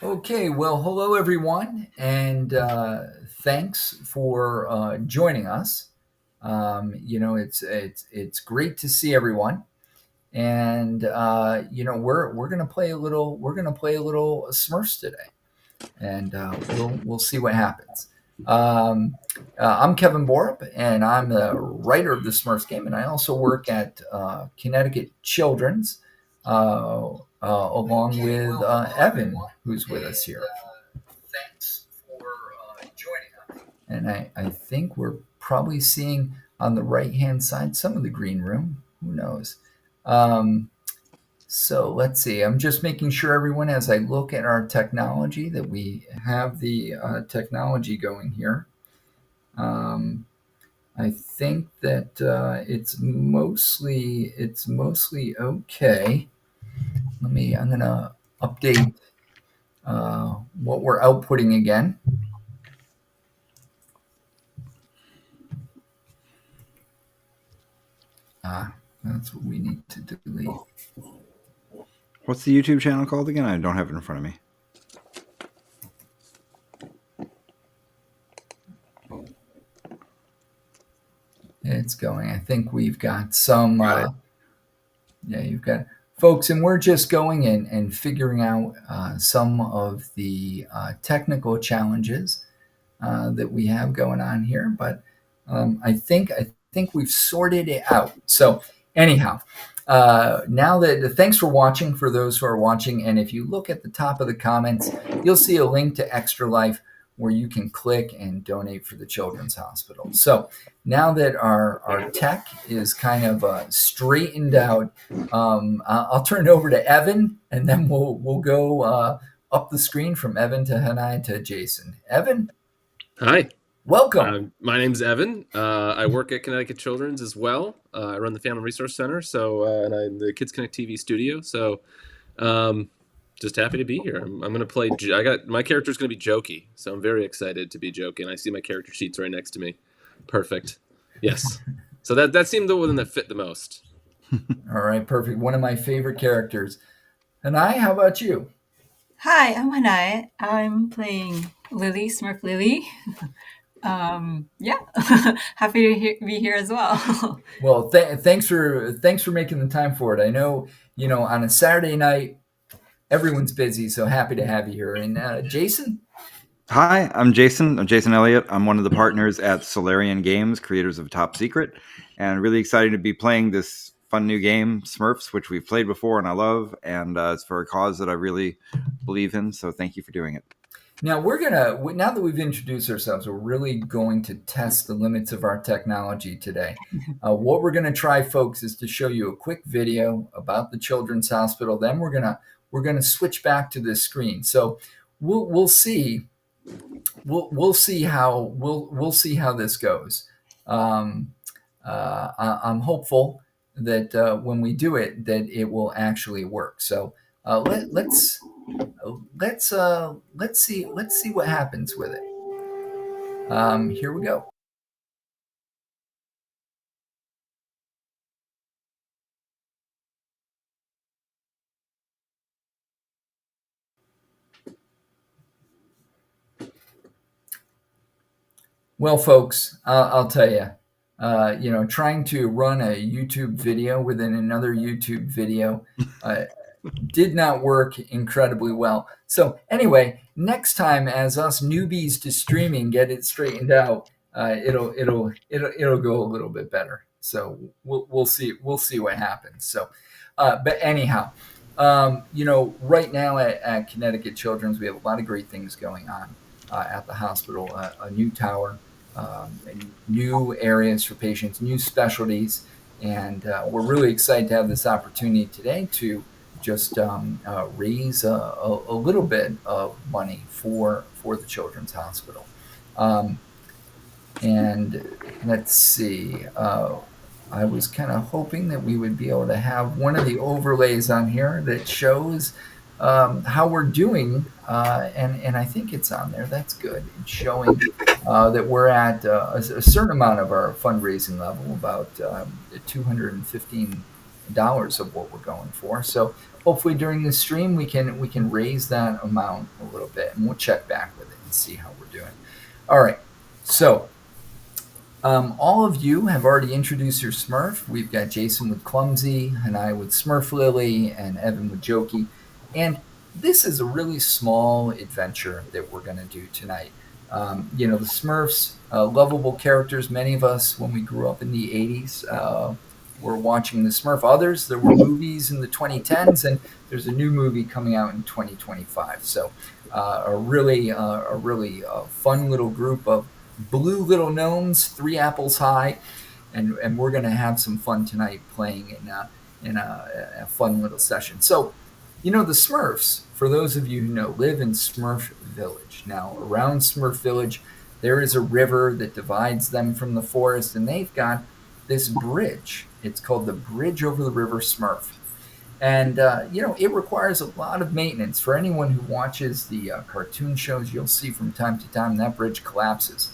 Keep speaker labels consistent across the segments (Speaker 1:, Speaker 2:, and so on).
Speaker 1: Okay, well, hello everyone, and thanks for joining us. It's great to see everyone, and we're gonna play a little Smurfs today, and we'll see what happens. I'm Kevin Borup, and I'm the writer of the Smurfs game, and I also work at Connecticut Children's, along with Evan, who's with us here. Thanks for joining us. And I think we're probably seeing on the right-hand side some of the green room. Who knows? So let's see. I'm just making sure everyone, as I look at our technology, that we have the technology going here. I think that it's mostly okay. I'm going to update what we're outputting again. That's what we need to delete.
Speaker 2: What's the YouTube channel called again? I don't have it in front of me.
Speaker 1: It's going. I think we've got some. Yeah, you've got folks, and we're just going in and figuring out some of the technical challenges that we have going on here. But I think we've sorted it out. So anyhow, now that thanks for watching for those who are watching, and if you look at the top of the comments, you'll see a link to Extra Life where you can click and donate for the Children's Hospital. So now that our tech is kind of straightened out, I'll turn it over to Evan, and then we'll go up the screen from Evan to Hanai to Jason. Evan?
Speaker 3: Hi.
Speaker 1: Welcome.
Speaker 3: My name's Evan. I work at Connecticut Children's as well. I run the Family Resource Center, and I'm the Kids Connect TV studio. So, just happy to be here. I'm going to play. My character's going to be Jokey, so I'm very excited to be Jokey. And I see my character sheets right next to me. Perfect. Yes. So that seemed the one that fit the most.
Speaker 1: All right, perfect. One of my favorite characters. Hanai, how about you?
Speaker 4: Hi, I'm Hanai. I'm playing Lily, Smurf Lily. Happy to be here as well.
Speaker 1: Well, thanks for making the time for it. I know, on a Saturday night, everyone's busy, so happy to have you here. And Jason?
Speaker 2: Hi, I'm Jason. I'm Jason Elliott. I'm one of the partners at Solarian Games, creators of Top Secret, and really excited to be playing this fun new game, Smurfs, which we've played before and I love, and it's for a cause that I really believe in, so thank you for doing it.
Speaker 1: Now now that we've introduced ourselves, we're really going to test the limits of our technology today. What we're going to try, folks, is to show you a quick video about the Children's Hospital. Then we're gonna switch back to this screen. So we'll see how this goes. I'm hopeful that when we do it, that it will actually work. So let's see what happens with it. Here we go. Well, folks, I'll tell you, trying to run a YouTube video within another YouTube video did not work incredibly well. So anyway, next time, as us newbies to streaming get it straightened out, it'll go a little bit better. So we'll see what happens. So, but anyhow, right now at Connecticut Children's, we have a lot of great things going on at the hospital. A new tower, new areas for patients, new specialties, and we're really excited to have this opportunity today to just raise a little bit of money for the Children's Hospital. And let's see, I was kind of hoping that we would be able to have one of the overlays on here that shows how we're doing, and I think it's on there. That's good. It's showing that we're at a certain amount of our fundraising level, about 215 dollars of what we're going for. So hopefully during the stream we can raise that amount a little bit, and we'll check back with it and see how we're doing. All right, so all of you have already introduced your Smurf. We've got Jason with Clumsy, and I with Smurf Lily, and Evan with Jokey. And this is a really small adventure that we're going to do tonight. The Smurfs, lovable characters. Many of us, when we grew up in the 80s, were watching the Smurf. Others, there were movies in the 2010s, and there's a new movie coming out in 2025. So a really fun little group of blue little gnomes, 3 apples high, and we're going to have some fun tonight playing in a fun little session. So, the Smurfs, for those of you who know, live in Smurf Village. Now, around Smurf Village, there is a river that divides them from the forest, and they've got this bridge. It's called the Bridge over the River Smurf. And, it requires a lot of maintenance. For anyone who watches the cartoon shows, you'll see from time to time that bridge collapses.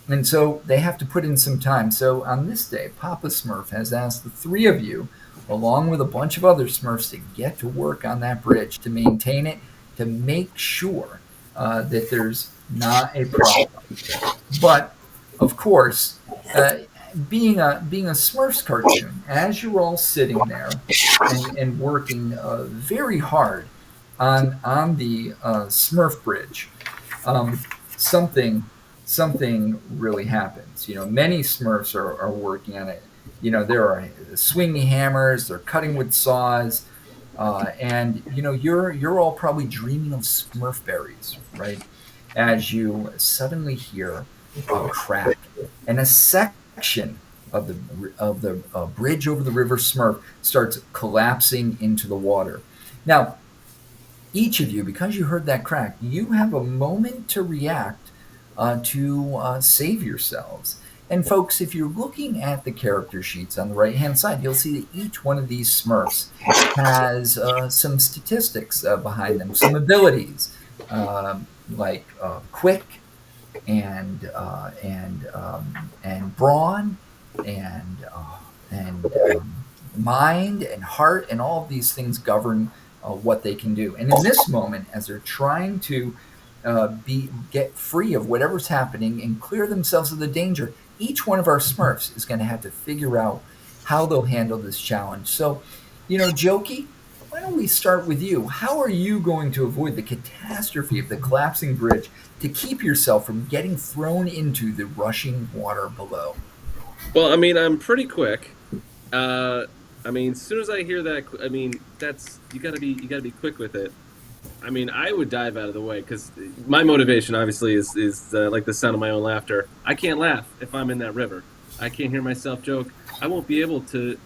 Speaker 1: And so they have to put in some time. So on this day, Papa Smurf has asked the 3 of you, along with a bunch of other Smurfs, to get to work on that bridge, to maintain it, to make sure that there's not a problem. But, of course, being a Smurfs cartoon, as you're all sitting there and working very hard on the Smurf bridge, something really happens. Many Smurfs are working on it. There are swinging hammers, they're cutting with saws, and you're all probably dreaming of Smurf berries, right? As you suddenly hear a crack, and a section of the bridge over the River Smurf starts collapsing into the water. Now, each of you, because you heard that crack, you have a moment to react to save yourselves. And folks, if you're looking at the character sheets on the right-hand side, you'll see that each one of these Smurfs has some statistics behind them, some abilities, like quick and brawn and mind and heart, and all of these things govern what they can do. And in this moment, as they're trying to get free of whatever's happening and clear themselves of the danger, each one of our Smurfs is going to have to figure out how they'll handle this challenge. So, Jokey, why don't we start with you? How are you going to avoid the catastrophe of the collapsing bridge to keep yourself from getting thrown into the rushing water below?
Speaker 3: Well, I'm pretty quick. As soon as I hear that, that's you gotta be quick with it. I would dive out of the way, because my motivation obviously is like the sound of my own laughter. I can't laugh if I'm in that river. I can't hear myself joke. I won't be able to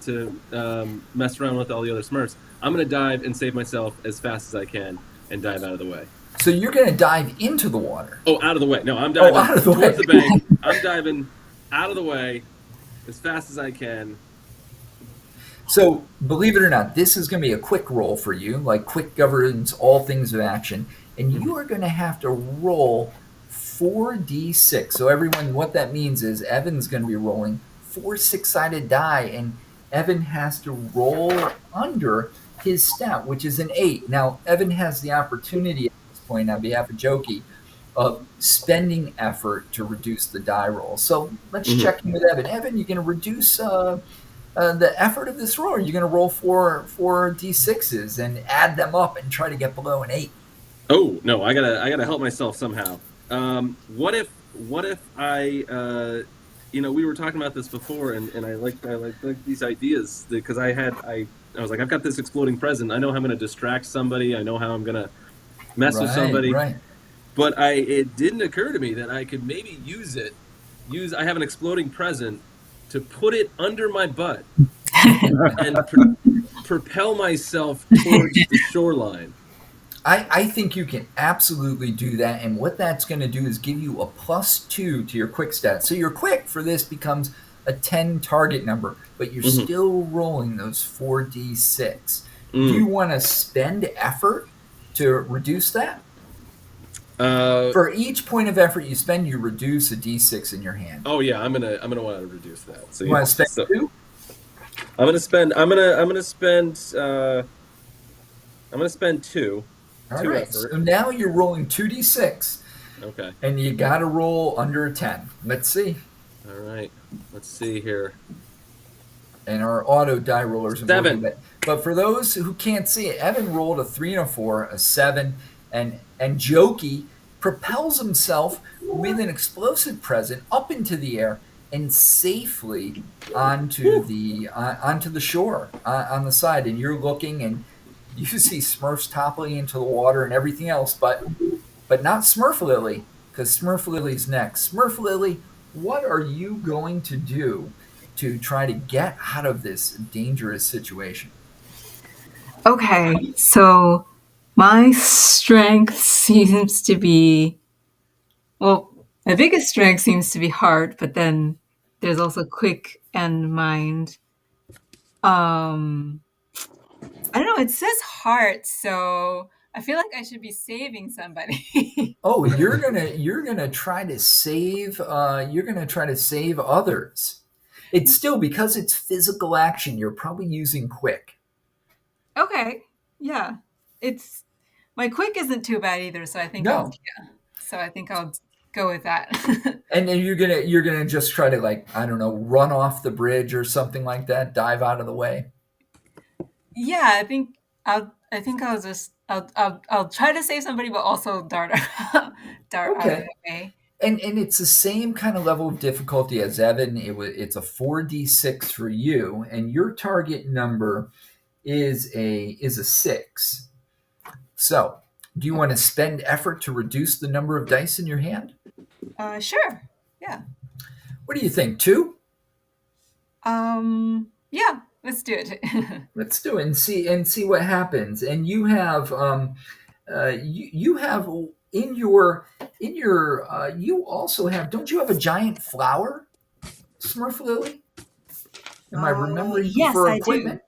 Speaker 3: mess around with all the other Smurfs. I'm going to dive and save myself as fast as I can and dive out of the way.
Speaker 1: So you're going to dive into the water?
Speaker 3: Oh, out of the way. No, I'm diving
Speaker 1: out of the
Speaker 3: towards
Speaker 1: way.
Speaker 3: the bank. I'm diving out of the way as fast as I can.
Speaker 1: So, believe it or not, this is going to be a quick roll for you, like quick governs all things of action, and you are going to have to roll 4d6. So, everyone, what that means is Evan's going to be rolling 4 6-sided die, and Evan has to roll under his stat, which is an 8. Now, Evan has the opportunity at this point, on behalf of Jokey, of spending effort to reduce the die roll. So, let's check in with Evan. Evan, you're going to reduce the effort of this roll, or are you going to roll 4 d6s and add them up and try to get below an 8?
Speaker 3: Oh no, I gotta help myself somehow. What if I we were talking about this before, and I like these ideas, because I was like, I've got this exploding present. I know how I'm going to distract somebody. I know how I'm going to mess with somebody.
Speaker 1: Right.
Speaker 3: But it didn't occur to me that I could maybe I have an exploding present to put it under my butt and propel myself towards the shoreline.
Speaker 1: I think you can absolutely do that, and what that's going to do is give you a +2 to your quick stat. So your quick for this becomes a 10 target number, but you're still rolling those 4d6. Do you want to spend effort to reduce that? For each point of effort you spend, you reduce a d6 in your hand.
Speaker 3: Oh yeah, I'm gonna want to reduce that. So
Speaker 1: you want to spend 2?
Speaker 3: I'm gonna spend. I'm gonna spend two.
Speaker 1: All
Speaker 3: Two
Speaker 1: right.
Speaker 3: effort.
Speaker 1: So now you're rolling 2d6,
Speaker 3: Okay.
Speaker 1: and you got to roll under a 10. Let's see.
Speaker 3: All right. Let's see here.
Speaker 1: And our auto die rollers are working.
Speaker 3: 7.
Speaker 1: But for those who can't see it, Evan rolled a 3 and a 4, a 7, and Jokey propels himself with an explosive present up into the air and safely onto the shore on the side. And you're looking, and you see Smurfs toppling into the water and everything else, but not Smurf Lily, because Smurf Lily's next. Smurf Lily, what are you going to do to try to get out of this dangerous situation?
Speaker 4: Okay, so my strength seems to be, well, my biggest strength seems to be heart, but then there's also quick and mind. I don't know, it says heart, so I feel like I should be saving somebody.
Speaker 1: Oh, you're gonna try to save others. It's still, because it's physical action, you're probably using quick.
Speaker 4: Okay, yeah. It's my quick isn't too bad either, so I think
Speaker 1: No.
Speaker 4: I'll go with that.
Speaker 1: And then you're gonna just try to, like, I don't know, run off the bridge or something like that, dive out of the way.
Speaker 4: Yeah, I'll try to save somebody, but also dart out of
Speaker 1: Okay.
Speaker 4: the way.
Speaker 1: And it's the same kind of level of difficulty as Evan. It's a 4d6 for you, and your target number is a 6. So, do you want to spend effort to reduce the number of dice in your hand?
Speaker 4: Sure. Yeah.
Speaker 1: What do you think? 2?
Speaker 4: Yeah. Let's do it.
Speaker 1: Let's do it and see what happens. And you have you have in your you also have, don't you have a giant flower, Smurf Lily? Am I remembering
Speaker 4: Yes,
Speaker 1: for
Speaker 4: I do.
Speaker 1: equipment?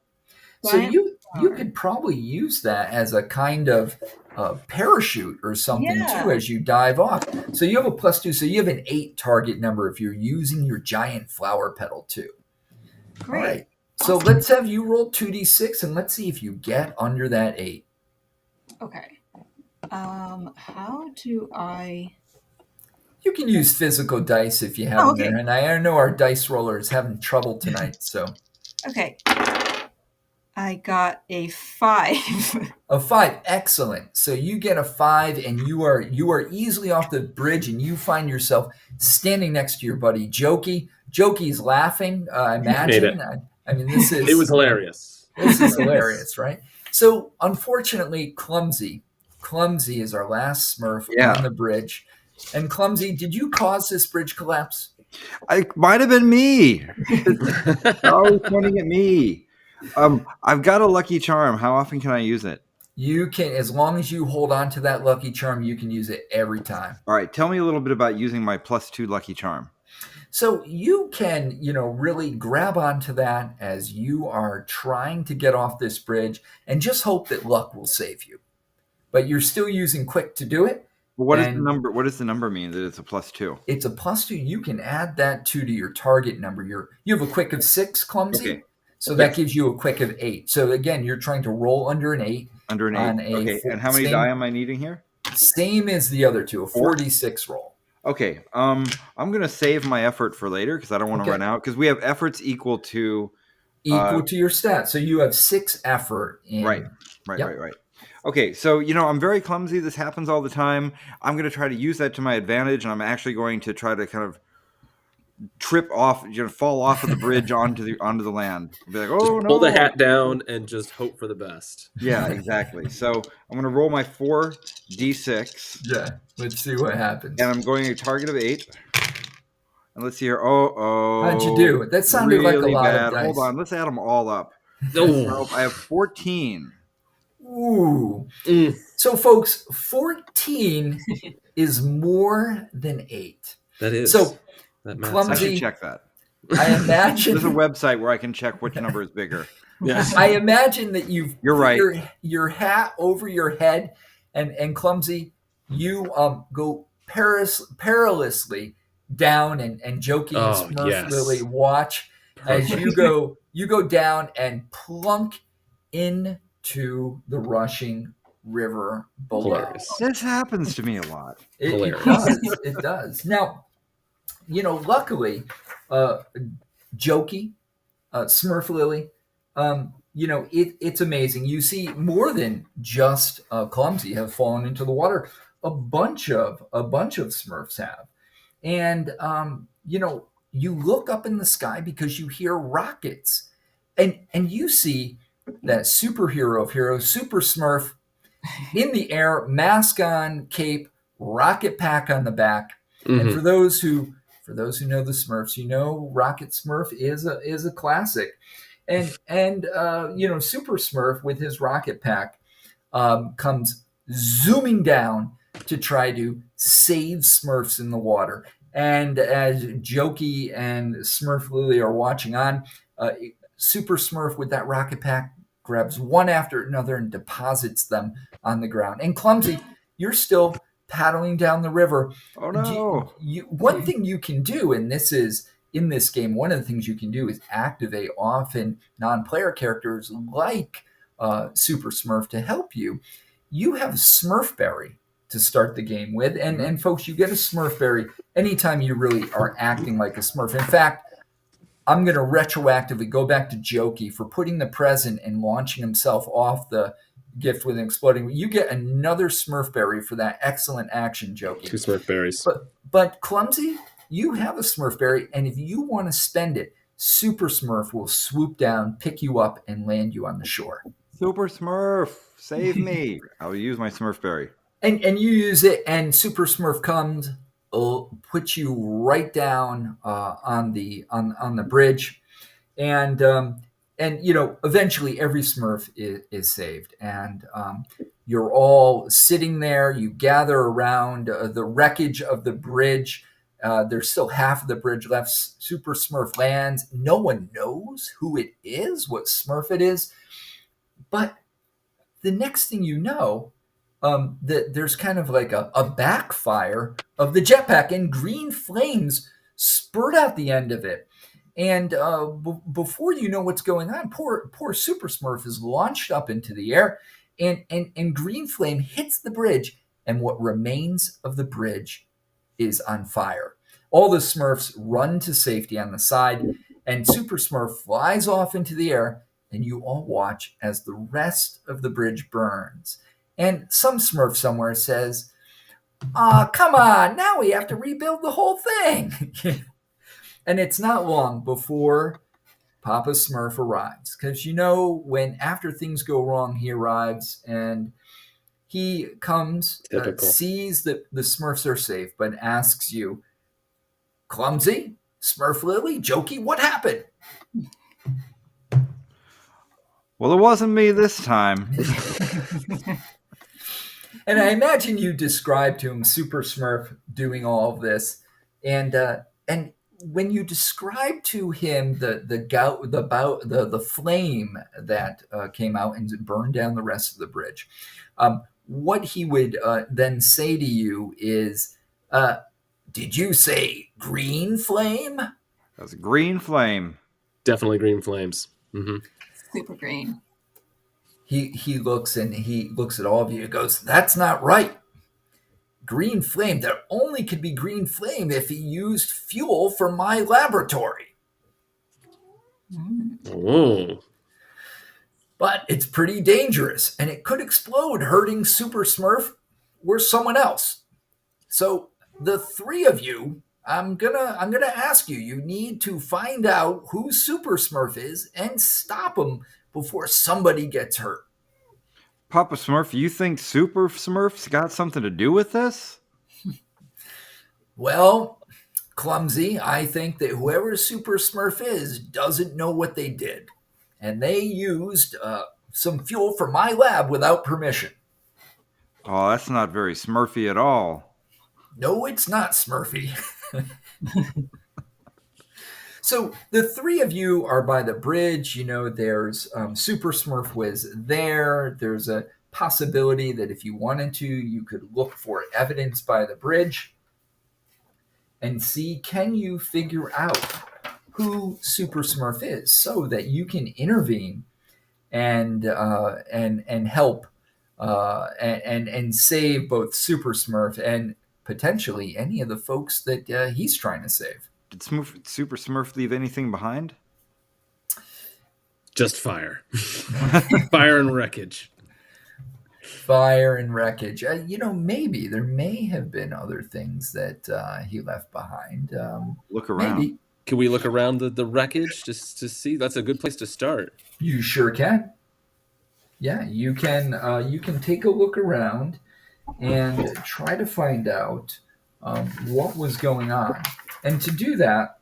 Speaker 1: So
Speaker 4: Giant
Speaker 1: you
Speaker 4: flower.
Speaker 1: could probably use that as a kind of parachute or something too
Speaker 4: Yeah.
Speaker 1: as you dive off. So you have a +2, so you have an 8 target number if you're using your giant flower petal too. All
Speaker 4: Great.
Speaker 1: right. So
Speaker 4: Awesome.
Speaker 1: let's have you roll 2d6 and let's see if you get under that 8.
Speaker 4: Okay. How do I?
Speaker 1: You can use physical dice if you have
Speaker 4: Oh,
Speaker 1: them
Speaker 4: okay.
Speaker 1: there. And I know our dice roller is having trouble tonight. So
Speaker 4: Okay. I got a 5.
Speaker 1: a 5, excellent. So you get a 5, and you are easily off the bridge, and you find yourself standing next to your buddy Jokey. Jokey's laughing. I
Speaker 3: Made it.
Speaker 1: imagine. I mean, this is
Speaker 3: It was hilarious.
Speaker 1: this is hilarious, right? So unfortunately, Clumsy is our last Smurf
Speaker 2: Yeah.
Speaker 1: on the bridge. And Clumsy, did you cause this bridge collapse?
Speaker 2: It might have been me. They're always pointing at me. I've got a lucky charm. How often can I use it?
Speaker 1: You can, as long as you hold on to that lucky charm, you can use it every time.
Speaker 2: All right, tell me a little bit about using my +2 lucky charm.
Speaker 1: So you can, really grab onto that as you are trying to get off this bridge and just hope that luck will save you. But you're still using quick to do it.
Speaker 2: What is the
Speaker 1: And
Speaker 2: number? What does the number mean that it's a +2?
Speaker 1: it's a +2. You can add that 2 to your target number. You have a quick of 6, Clumsy.
Speaker 2: Okay.
Speaker 1: So that gives you a quick of 8. So again, you're trying to roll under an 8.
Speaker 2: Under an 8.
Speaker 1: On a
Speaker 2: Okay, and how many die am I needing here?
Speaker 1: Same as the other two, a 4d6 roll.
Speaker 2: Okay, I'm gonna save my effort for later because I don't want to run out, because we have efforts equal to
Speaker 1: your stat. So you have 6 effort in.
Speaker 2: Right. Okay, so I'm very clumsy. This happens all the time. I'm going to try to use that to my advantage, and I'm actually going to try to kind of trip off, fall off of the bridge onto the land. Be like, oh no!
Speaker 3: Pull the hat down and just hope for the best.
Speaker 2: Yeah, exactly. So I'm going to roll my 4d6.
Speaker 1: Yeah, let's see what happens.
Speaker 2: And I'm going a target of 8. And let's see here. Oh,
Speaker 1: how'd you do? That sounded
Speaker 2: really
Speaker 1: like a lot
Speaker 2: bad.
Speaker 1: of dice.
Speaker 2: Hold on, let's add them all up.
Speaker 3: Oh.
Speaker 2: I have 14.
Speaker 1: Ooh. So, folks, 14 is more than 8.
Speaker 3: That is.
Speaker 1: So,
Speaker 3: that math
Speaker 1: Clumsy,
Speaker 2: I should check that.
Speaker 1: I imagine
Speaker 2: There's a website where I can check which number is bigger.
Speaker 3: Yes.
Speaker 1: I imagine that you've
Speaker 2: You're
Speaker 1: put
Speaker 2: right.
Speaker 1: your hat over your head, and Clumsy, you go perilously down, and Jokey and Smurf
Speaker 3: yes.
Speaker 1: Lily watch as
Speaker 3: Perfect.
Speaker 1: you you go down and plunk into the rushing river below.
Speaker 3: Hilarious.
Speaker 2: This happens to me a lot.
Speaker 1: It
Speaker 3: Hilarious.
Speaker 1: does. It does. Now, luckily, Jokey, Smurf Lily, it's amazing. You see more than just Clumsy have fallen into the water. A bunch of Smurfs have, and you look up in the sky because you hear rockets, and you see that superhero of heroes, Super Smurf, in the air, mask on, cape, rocket pack on the back. And for those who know the Smurfs, Rocket Smurf is a classic. And Super Smurf with his rocket pack comes zooming down to try to save Smurfs in the water. And as Jokey and Smurf Lily are watching on, Super Smurf with that rocket pack grabs one after another and deposits them on the ground. And Clumsy, you're still paddling down the river.
Speaker 2: Oh no!
Speaker 1: One thing you can do, and this is in this game, one of the things you can do is activate often non-player characters like Super Smurf to help you. You have Smurfberry to start the game with, and folks, you get a Smurfberry anytime you really are acting like a Smurf. In fact, I'm going to retroactively go back to Jokey for putting the present and launching himself off the gift with an exploding. You get another Smurfberry for that excellent action, Jokey.
Speaker 3: 2 Smurfberries.
Speaker 1: But Clumsy, you have a Smurfberry, and if you want to spend it, Super Smurf will swoop down, pick you up, and land you on the shore.
Speaker 2: Super Smurf, save me! I'll use my Smurfberry.
Speaker 1: And you use it, and Super Smurf comes, put you right down on the bridge, and eventually every Smurf is saved, and you're all sitting there. You gather around the wreckage of the bridge. There's still half of the bridge left. Super Smurf lands. No one knows who it is, what Smurf it is, but the next thing you know, that there's kind of like a backfire of the jetpack, and green flames spurt out the end of it. And before you know what's going on, poor Super Smurf is launched up into the air, and green flame hits the bridge, and what remains of the bridge is on fire. All the Smurfs run to safety on the side, and Super Smurf flies off into the air, and you all watch as the rest of the bridge burns. And some Smurf somewhere says, come on, now we have to rebuild the whole thing. And it's not long before Papa Smurf arrives. Because when after things go wrong, he arrives, and he comes, sees that the Smurfs are safe, but asks you, Clumsy, Smurf Lily, Jokey, what happened?
Speaker 2: Well, it wasn't me this time.
Speaker 1: And I imagine you described to him Super Smurf doing all of this, and when you describe to him the flame that came out and burned down the rest of the bridge, what he would then say to you is, "Did you say green flame?"
Speaker 2: That's a green flame.
Speaker 3: Definitely green flames. Mm-hmm.
Speaker 4: Super green.
Speaker 1: He looks at all of you and goes, "That's not right. Green flame, there only could be green flame if he used fuel from my laboratory."
Speaker 3: Oh.
Speaker 1: But it's pretty dangerous, and it could explode, hurting Super Smurf or someone else. So the three of you, I'm gonna ask you. You need to find out who Super Smurf is and stop him before somebody gets hurt.
Speaker 2: Papa Smurf, you think Super Smurf's got something to do with this?
Speaker 1: Well, Clumsy, I think that whoever Super Smurf is doesn't know what they did. And they used some fuel from my lab without permission.
Speaker 2: Oh, that's not very Smurfy at all.
Speaker 1: No, it's not Smurfy. So the three of you are by the bridge. There's Super Smurf was there. There's a possibility that if you wanted to, you could look for evidence by the bridge and see, can you figure out who Super Smurf is, so that you can intervene and help and save both Super Smurf and potentially any of the folks that he's trying to save.
Speaker 2: Did Super Smurf leave anything behind?
Speaker 3: Just fire. Fire and wreckage.
Speaker 1: Fire and wreckage. Maybe there may have been other things that he left behind.
Speaker 2: Look around.
Speaker 1: Maybe.
Speaker 3: Can we look around the wreckage just to see? That's a good place to start.
Speaker 1: You sure can. Yeah, you can. You can take a look around and try to find out what was going on. And to do that,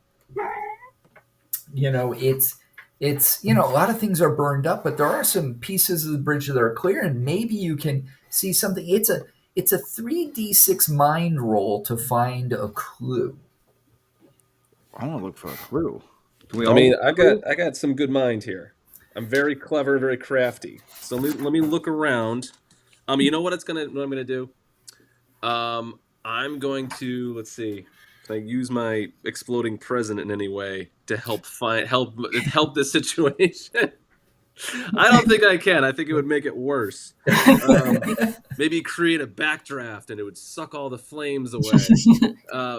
Speaker 1: it's a lot of things are burned up, but there are some pieces of the bridge that are clear, and maybe you can see something. It's a 3d6 mind roll to find a clue.
Speaker 2: I want to look for a clue.
Speaker 3: I got some good mind here. I'm very clever, very crafty. So let me look around. You know what I'm gonna do? I'm going to, let's see. Can I use my exploding present in any way to help this situation? I don't think I can. I think it would make it worse. Maybe create a backdraft and it would suck all the flames away.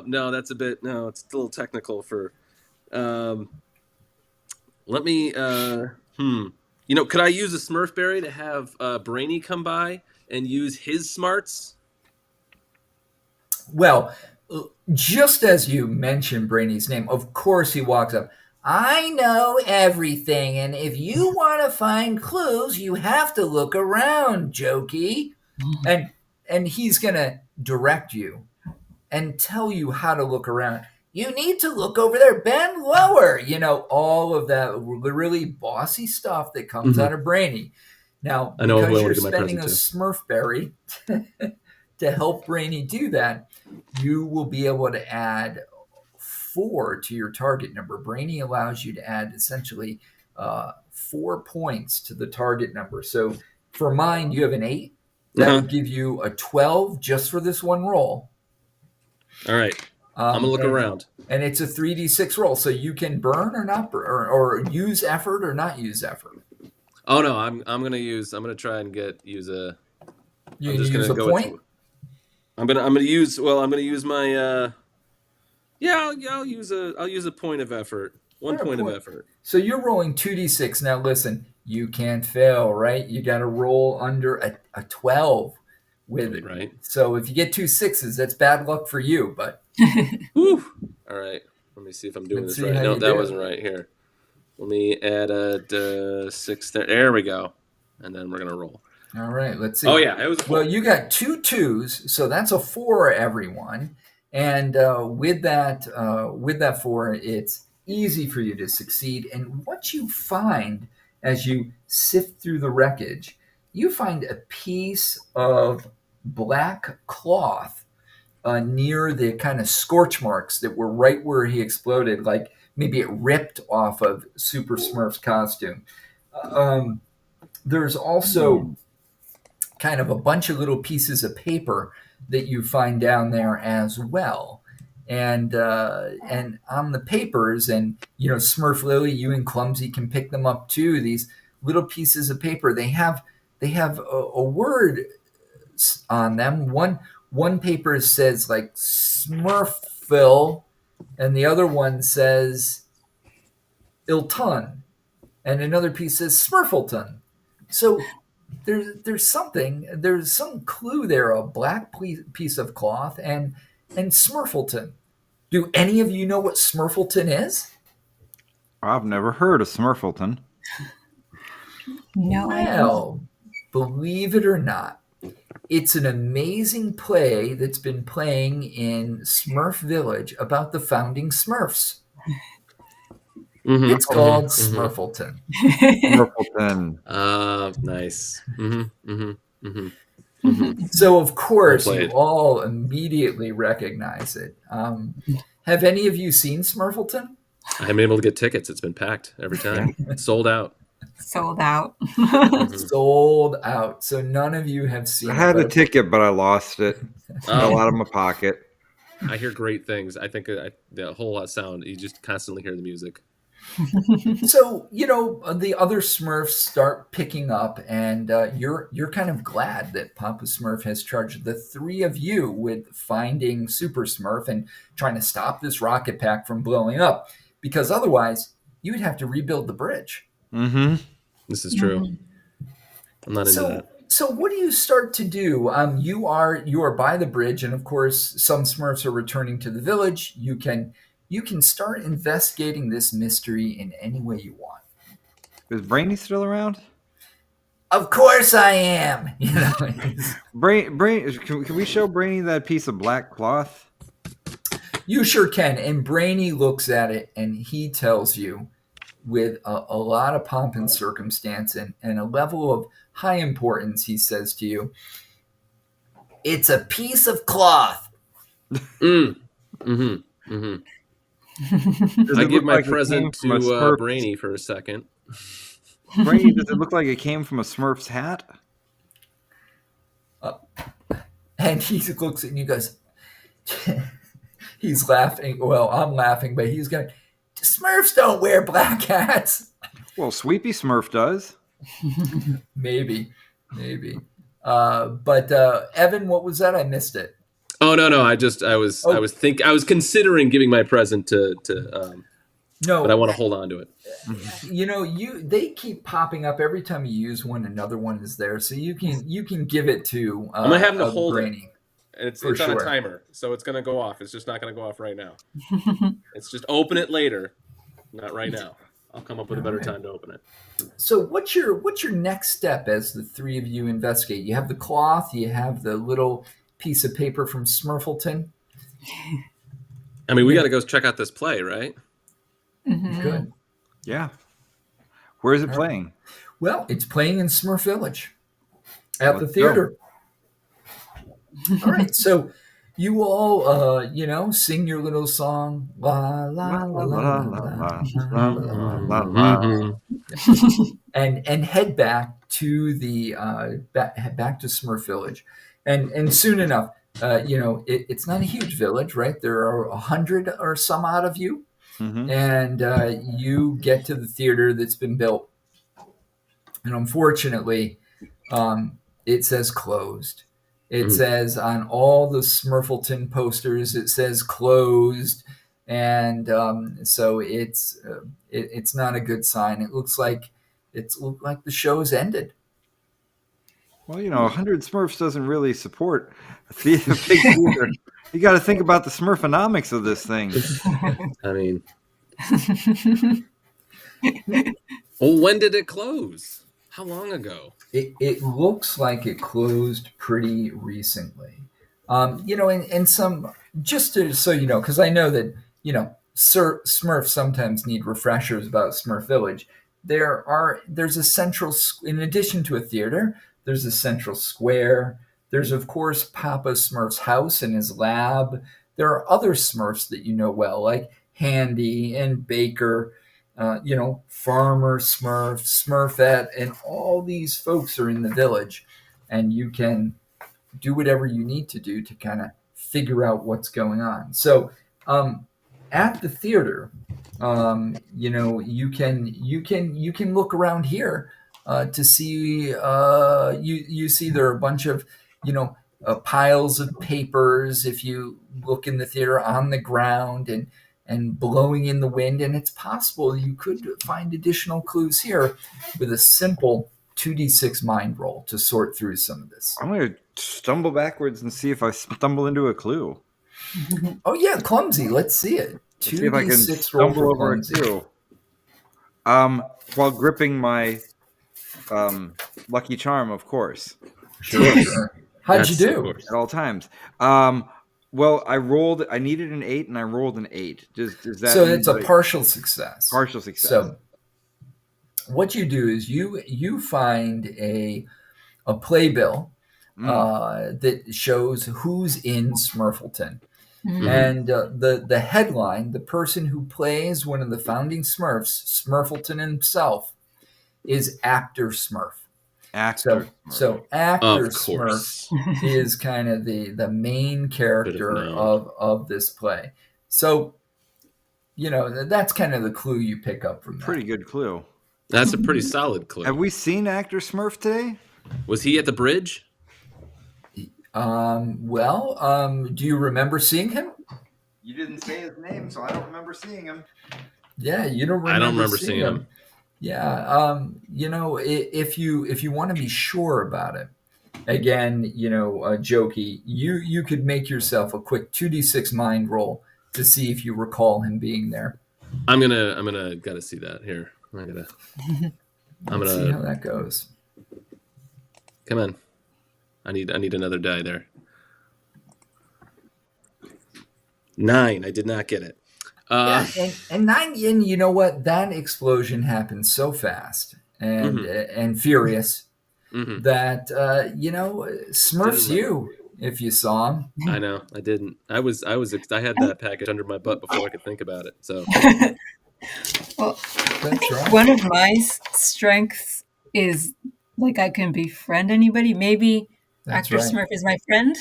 Speaker 3: No, it's a little technical for. Let me. Could I use a Smurf berry to have Brainy come by and use his smarts?
Speaker 1: Well, just as you mentioned Brainy's name, of course he walks up. I know everything, and if you want to find clues, you have to look around, Jokey. And he's going to direct you and tell you how to look around. You need to look over there, bend lower. All of that really bossy stuff that comes out of Brainy. Now, because you're spending a Smurf berry to help Brainy do that, you will be able to add 4 to your target number. Brainy allows you to add essentially 4 points to the target number. So for mine, you have an 8. That would give you a 12 just for this one roll.
Speaker 3: All right. I'm gonna look around.
Speaker 1: And it's a 3d6 roll, so you can burn or not burn, or use effort or not use effort.
Speaker 3: Oh no, I'm gonna try and use a.
Speaker 1: You can use a point.
Speaker 3: I'm gonna use my. I'll use a point of effort. One point of effort.
Speaker 1: So you're rolling 2d6. Now listen, you can't fail, right? You got to roll under a 12 with it.
Speaker 3: Right.
Speaker 1: So if you get 2 6s, that's bad luck for you. But
Speaker 3: Whew. All right. Let me see if I'm doing this right. No, that wasn't right. Here. Let me add a 6 there. There we go. And then we're gonna roll.
Speaker 1: All right. Let's see.
Speaker 3: Oh yeah, it was.
Speaker 1: Well, you got 2 2s, so that's a 4, everyone. And with that 4, it's easy for you to succeed. And what you find as you sift through the wreckage, you find a piece of black cloth near the kind of scorch marks that were right where he exploded, like maybe it ripped off of Super Smurf's costume. There's also kind of a bunch of little pieces of paper that you find down there as well. And on the papers, and Smurf Lily, you and Clumsy can pick them up too. These little pieces of paper, they have a word on them. One paper says like Smurfville, and the other one says Ilton, and another piece says Smurfleton. So there's some clue there, a black piece of cloth and Smurfleton. Do any of you know what Smurfleton is?
Speaker 2: I've never heard of Smurfleton.
Speaker 4: No,
Speaker 1: well, believe it or not, it's an amazing play that's been playing in Smurf Village about the founding Smurfs. Mm-hmm. It's called Smurfleton.
Speaker 2: Smurfleton.
Speaker 3: Nice.
Speaker 1: So, of course, you all immediately recognize it. Have any of you seen Smurfleton?
Speaker 3: I'm able to get tickets. It's been packed every time. Sold out.
Speaker 4: Sold out.
Speaker 1: Sold out. So none of you have seen it.
Speaker 2: I had a ticket, but I lost it. Fell out of my pocket.
Speaker 3: I hear great things. I think the whole lot sound. You just constantly hear the music.
Speaker 1: So the other Smurfs start picking up, and you're kind of glad that Papa Smurf has charged the three of you with finding Super Smurf and trying to stop this rocket pack from blowing up, because otherwise you would have to rebuild the bridge.
Speaker 2: Mm-hmm.
Speaker 3: This is true. I'm not into that.
Speaker 1: So what do you start to do? You are by the bridge, and of course, some Smurfs are returning to the village. You can start investigating this mystery in any way you want.
Speaker 2: Is Brainy still around?
Speaker 1: Of course, I am.
Speaker 2: Brain, can we show Brainy that piece of black cloth?
Speaker 1: You sure can. And Brainy looks at it, and he tells you, with a lot of pomp and circumstance and a level of high importance, he says to you, "It's a piece of cloth."
Speaker 3: Mm-hmm. I give my present to Brainy for a second.
Speaker 2: Brainy, does it look like it came from a Smurf's hat?
Speaker 1: And he looks at you and goes, he's laughing. Well, I'm laughing, but he's going, Smurfs don't wear black hats.
Speaker 2: Well, Sweepy Smurf does.
Speaker 1: Maybe. But Evan, what was that? I missed it.
Speaker 3: Oh no! I was considering giving my present to
Speaker 1: no,
Speaker 3: but I want to hold on to it.
Speaker 1: They keep popping up every time you use one. Another one is there, so you can give it to.
Speaker 3: I'm gonna have him to hold
Speaker 1: Brainy.
Speaker 3: And it's on a timer, so it's gonna go off. It's just not gonna go off right now. It's just open it later, not right now. I'll come up with a better time to open it.
Speaker 1: So what's your next step as the three of you investigate? You have the cloth, you have the little piece of paper from Smurfleton.
Speaker 3: I mean, we got to go check out this play, right?
Speaker 1: Mm-hmm. Good.
Speaker 2: Yeah. Where is it playing?
Speaker 1: Well, it's playing in Smurf Village at the theater. All right. So you all, sing your little song, la la la la la la la, and head back to the back to Smurf Village, and soon enough, it's not a huge village, right? There are 100 or some odd of you, and you get to the theater that's been built, and unfortunately, it says closed. It says on all the Smurfleton posters, it says closed, and so it's not a good sign. It looks like the show's ended.
Speaker 2: Well, 100 Smurfs doesn't really support a big theater. You got to think about the Smurfonomics of this thing.
Speaker 3: I mean, well, when did it close? How long ago?
Speaker 1: It looks like it closed pretty recently. And some, just to, so because I know that Smurfs sometimes need refreshers about Smurf Village. There's a central, in addition to a theater, there's a central square. There's, of course, Papa Smurf's house and his lab. There are other Smurfs that you know well, like Handy and Baker, Farmer Smurf, Smurfette, and all these folks are in the village. And you can do whatever you need to do to kind of figure out what's going on. So at the theater, you can look around here to see you see there are a bunch of piles of papers if you look in the theater on the ground and blowing in the wind, and it's possible you could find additional clues here with a simple 2d6 mind roll to sort through some of this.
Speaker 2: I'm going to stumble backwards and see if I stumble into a clue.
Speaker 1: Oh yeah, clumsy. Let's see it. 2d6 roll for clumsy.
Speaker 2: While gripping my lucky charm, of course.
Speaker 1: Sure. How'd you do?
Speaker 2: At all times. Well, I needed an 8 and I rolled an 8. Does that
Speaker 1: so it's a partial success.
Speaker 2: Partial success.
Speaker 1: So what you do is you find a playbill that shows who's in Smurfleton. Mm-hmm. And the headline, the person who plays one of the founding Smurfs, Smurfleton himself, is Actor Smurf.
Speaker 2: Actor.
Speaker 1: So actor
Speaker 3: Of
Speaker 1: Smurfs
Speaker 3: course.
Speaker 1: is kind of the main character
Speaker 3: known.
Speaker 1: of this play. So that's kind of the clue you pick up from
Speaker 2: Pretty
Speaker 1: that.
Speaker 2: good clue.
Speaker 3: That's a pretty solid clue.
Speaker 2: Have we seen actor Smurf today?
Speaker 3: Was he at the bridge?
Speaker 1: Do you remember seeing him?
Speaker 2: You didn't say his name, so I don't remember seeing him.
Speaker 1: Yeah, you don't remember.
Speaker 3: I don't remember seeing him.
Speaker 1: Yeah, if you want to be sure about it, again, Jokey, you could make yourself a quick 2d6 mind roll to see if you recall him being there.
Speaker 3: I'm gonna gotta see that here.
Speaker 1: Let's see how that goes.
Speaker 3: Come on. I need another die there. 9. I did not get it.
Speaker 1: Yeah, and 9, and you know what? That explosion happened so fast and furious that Smurfs you if you saw him.
Speaker 3: I know. I didn't. I had that package under my butt before I could think about it. So.
Speaker 4: Well,
Speaker 1: That's
Speaker 4: I think
Speaker 1: right.
Speaker 4: one of my strengths is like I can befriend anybody. Maybe
Speaker 1: That's
Speaker 4: Actor
Speaker 1: right.
Speaker 4: Smurf is my friend.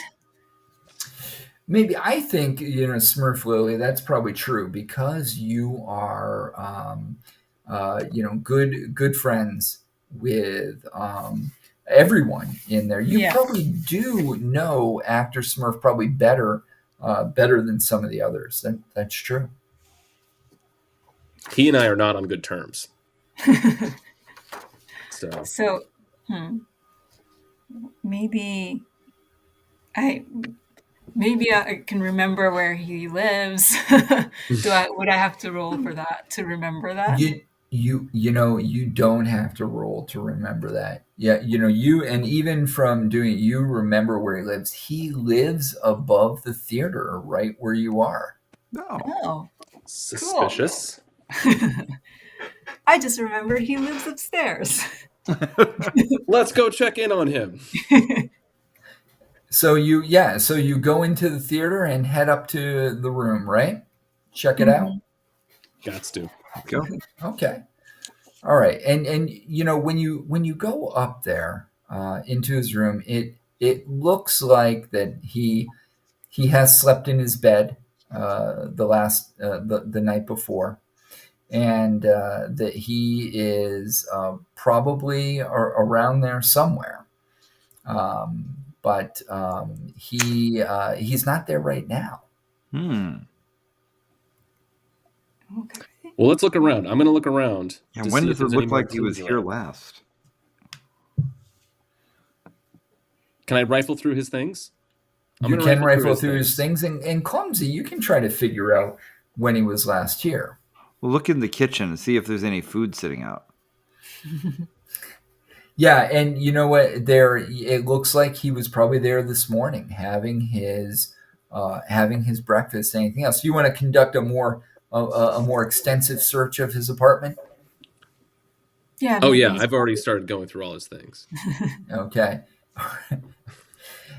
Speaker 1: Maybe I think Smurf Lily. That's probably true because you are good friends with everyone in there. You probably do know Actor Smurf probably better than some of the others. That's true.
Speaker 3: He and I are not on good terms.
Speaker 4: So, maybe I can remember where he lives. Would I have to roll for that to remember that?
Speaker 1: You don't have to roll to remember that. Yeah, and even from doing it, you remember where he lives. He lives above the theater, right where you are.
Speaker 4: Oh,
Speaker 3: suspicious.
Speaker 4: Cool. I just remembered he lives upstairs.
Speaker 3: Let's go check in on him.
Speaker 1: So you go into the theater and head up to the room, right? Check it out.
Speaker 3: Gots to.
Speaker 2: Go.
Speaker 1: Okay. All right. And when you go up there into his room, it looks like that he has slept in his bed the night before, and that he is probably around there somewhere. But he's not there right now.
Speaker 4: Okay.
Speaker 3: Well, let's look around. I'm going to look around.
Speaker 2: Yeah, when does it look like he was here last?
Speaker 3: Can I rifle through his things?
Speaker 1: You can rifle through his things, and Clumsy, you can try to figure out when he was last here.
Speaker 2: Well, look in the kitchen and see if there's any food sitting out.
Speaker 1: Yeah, and you know what? It looks like he was probably there this morning, having his breakfast. Anything else? You want to conduct a more extensive search of his apartment?
Speaker 4: Yeah.
Speaker 3: Oh yeah, I've already started going through all his things.
Speaker 1: Okay.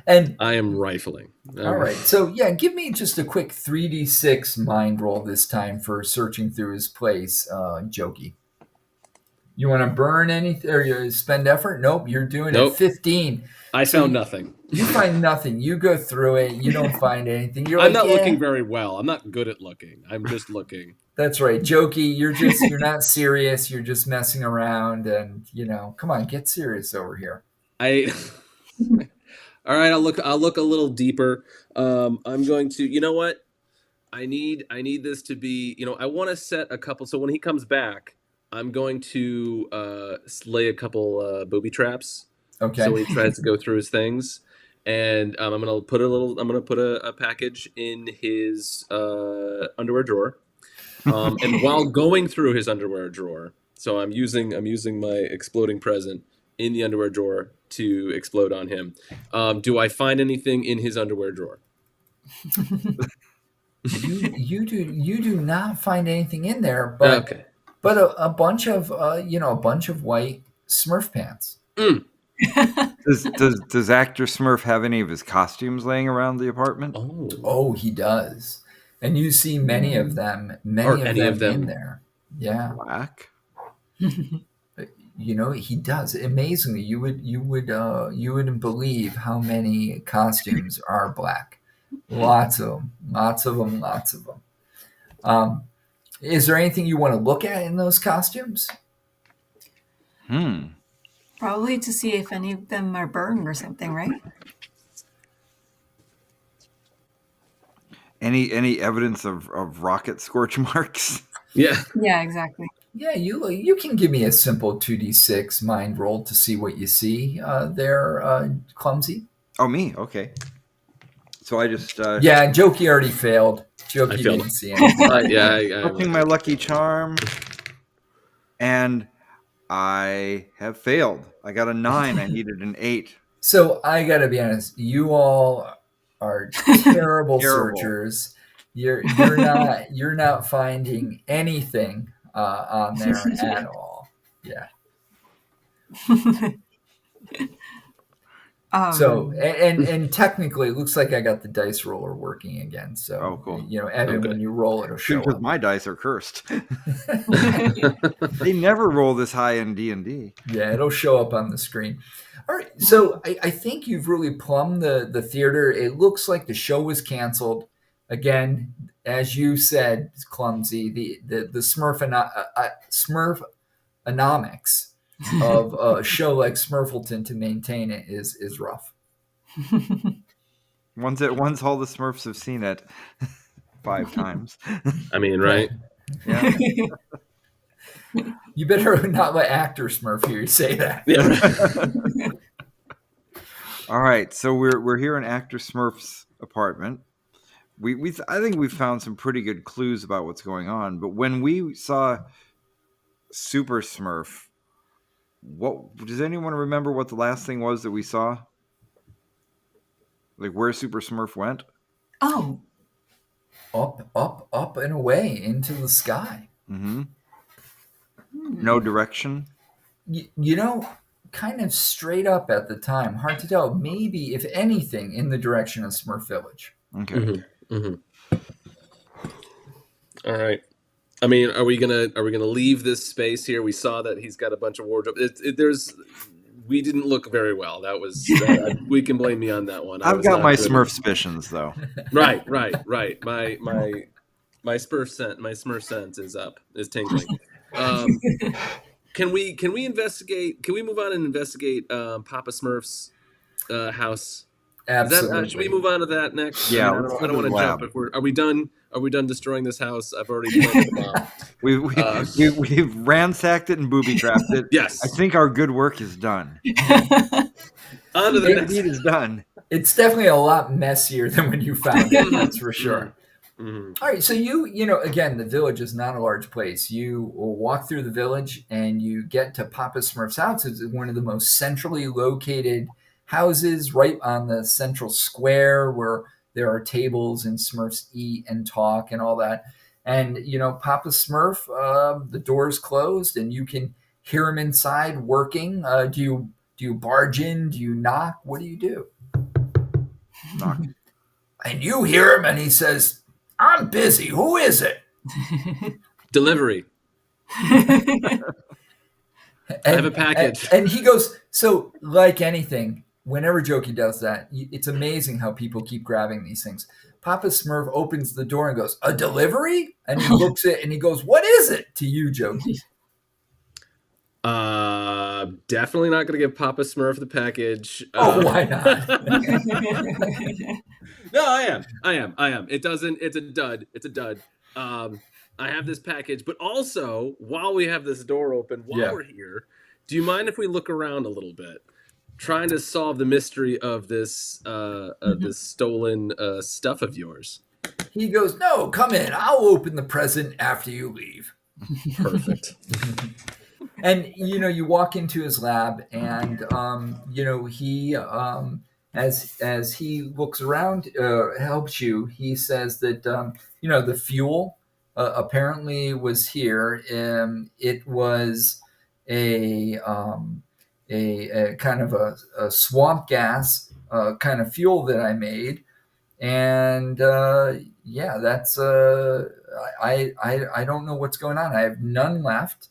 Speaker 1: And
Speaker 3: I am rifling.
Speaker 1: All right. So yeah, give me just a quick 3d6 mind roll this time for searching through his place, Jokey. You want to burn anything or you spend effort? Nope, you're doing it. 15.
Speaker 3: I found nothing.
Speaker 1: You find nothing. You go through it. You don't find anything.
Speaker 3: I'm not looking very well. I'm not good at looking. I'm just looking.
Speaker 1: That's right, Jokey. You're not serious. You're just messing around, and come on, get serious over here.
Speaker 3: All right, I'll look a little deeper. I'm going to. You know what? I need this to be. I want to set a couple. So when he comes back, I'm going to lay a couple booby traps.
Speaker 1: Okay.
Speaker 3: So when he tries to go through his things, and I'm gonna put a package in his underwear drawer. And while going through his underwear drawer, so I'm using my exploding present in the underwear drawer to explode on him. Do I find anything in his underwear drawer?
Speaker 1: You do not find anything in there, but
Speaker 3: okay.
Speaker 1: But a bunch of white Smurf pants.
Speaker 2: Does Actor Smurf have any of his costumes laying around the apartment?
Speaker 1: Oh, he does. And you see many of them in there. Yeah.
Speaker 2: Black?
Speaker 1: he does. Amazingly, you wouldn't believe how many costumes are black. Lots of them, lots of them, lots of them. Um, is there anything you want to look at in those costumes?
Speaker 4: Probably to see if any of them are burned or something, right?
Speaker 2: Any evidence of rocket scorch marks?
Speaker 3: Yeah.
Speaker 4: Yeah, exactly.
Speaker 1: Yeah, you can give me a simple 2d6 mind roll to see what you see there, Clumsy.
Speaker 2: Oh, me? Okay. So I just
Speaker 1: Yeah, Jokey already failed. Jokey
Speaker 3: I failed.
Speaker 1: didn't see anything.
Speaker 2: touching my lucky charm, and I have failed. I got a 9. I needed an 8.
Speaker 1: So I got to be honest. You all are terrible
Speaker 2: Terrible.
Speaker 1: searchers. You're not finding anything on there at all. Yeah. So and technically, it looks like I got the dice roller working again. So
Speaker 2: Oh, cool.
Speaker 1: Evan,
Speaker 3: Okay.
Speaker 1: when you roll, it'll show
Speaker 2: Because
Speaker 1: up.
Speaker 2: my dice are cursed. They never roll this high in D&D.
Speaker 1: Yeah, it'll show up on the screen. All right, so I think you've really plumbed the theater. It looks like the show was canceled. Again, as you said, Clumsy, the Smurfonomics of a show like Smurfleton to maintain it is rough.
Speaker 2: Once all the Smurfs have seen it 5 times.
Speaker 3: I mean, right?
Speaker 2: Yeah.
Speaker 1: You better not let actor Smurf hear you say that.
Speaker 3: Yeah.
Speaker 2: All right, so we're here in Actor Smurf's apartment. I think we found some pretty good clues about what's going on. But when we saw Super Smurf, what does anyone remember? What the last thing was that we saw? Like where Super Smurf went?
Speaker 4: Oh,
Speaker 1: Up and away into the sky.
Speaker 2: Mm-hmm. No direction.
Speaker 1: Kind of straight up at the time. Hard to tell. Maybe, if anything, in the direction of Smurf Village.
Speaker 2: Okay.
Speaker 3: Mm-hmm. All right. I mean, are we gonna leave this space here? We saw that he's got a bunch of wardrobe. We didn't look very well. That was we can blame me on that one.
Speaker 2: I've got my Smurf suspicions though.
Speaker 3: Right. My Smurf sense is tingling. Can we investigate? Can we move on and investigate Papa Smurf's house?
Speaker 1: Absolutely.
Speaker 3: Should we move on to that next?
Speaker 2: Yeah,
Speaker 3: I don't want to jump. Are we done? Are we done destroying this house? I've already planted the bomb.
Speaker 2: We've ransacked it and booby trapped it.
Speaker 3: Yes.
Speaker 2: I think our good work is done.
Speaker 3: On to the next.
Speaker 2: Deed is done.
Speaker 1: It's definitely a lot messier than when you found it. That's for sure.
Speaker 3: Mm-hmm.
Speaker 1: All right, so again, the village is not a large place. You will walk through the village and you get to Papa Smurf's house. It's one of the most centrally located houses, right on the central square where there are tables and Smurfs eat and talk and all that. And Papa Smurf, the door's closed and you can hear him inside working. Do you barge in? Do you knock? What do you do?
Speaker 2: Knock.
Speaker 1: And you hear him and he says, "I'm busy. Who is it?"
Speaker 3: Delivery. I have a package.
Speaker 1: And he goes, so like anything, whenever Jokey does that, it's amazing how people keep grabbing these things. Papa Smurf opens the door and goes, "A delivery?" And he looks at it and he goes, "What is it?" to you, Jokey.
Speaker 3: Definitely not going to give Papa Smurf the package.
Speaker 1: Why not?
Speaker 3: No, I am. It's a dud. I have this package, but also while we have this door open, while we're here, do you mind if we look around a little bit, trying to solve the mystery of this this stolen stuff of yours?
Speaker 1: He goes, "No, come in. I'll open the present after you leave."
Speaker 3: Perfect.
Speaker 1: And you walk into his lab, and he as he looks around, helps you. He says that the fuel apparently was here. It was a kind of a swamp gas kind of fuel that I made, and that's I don't know what's going on. I have none left.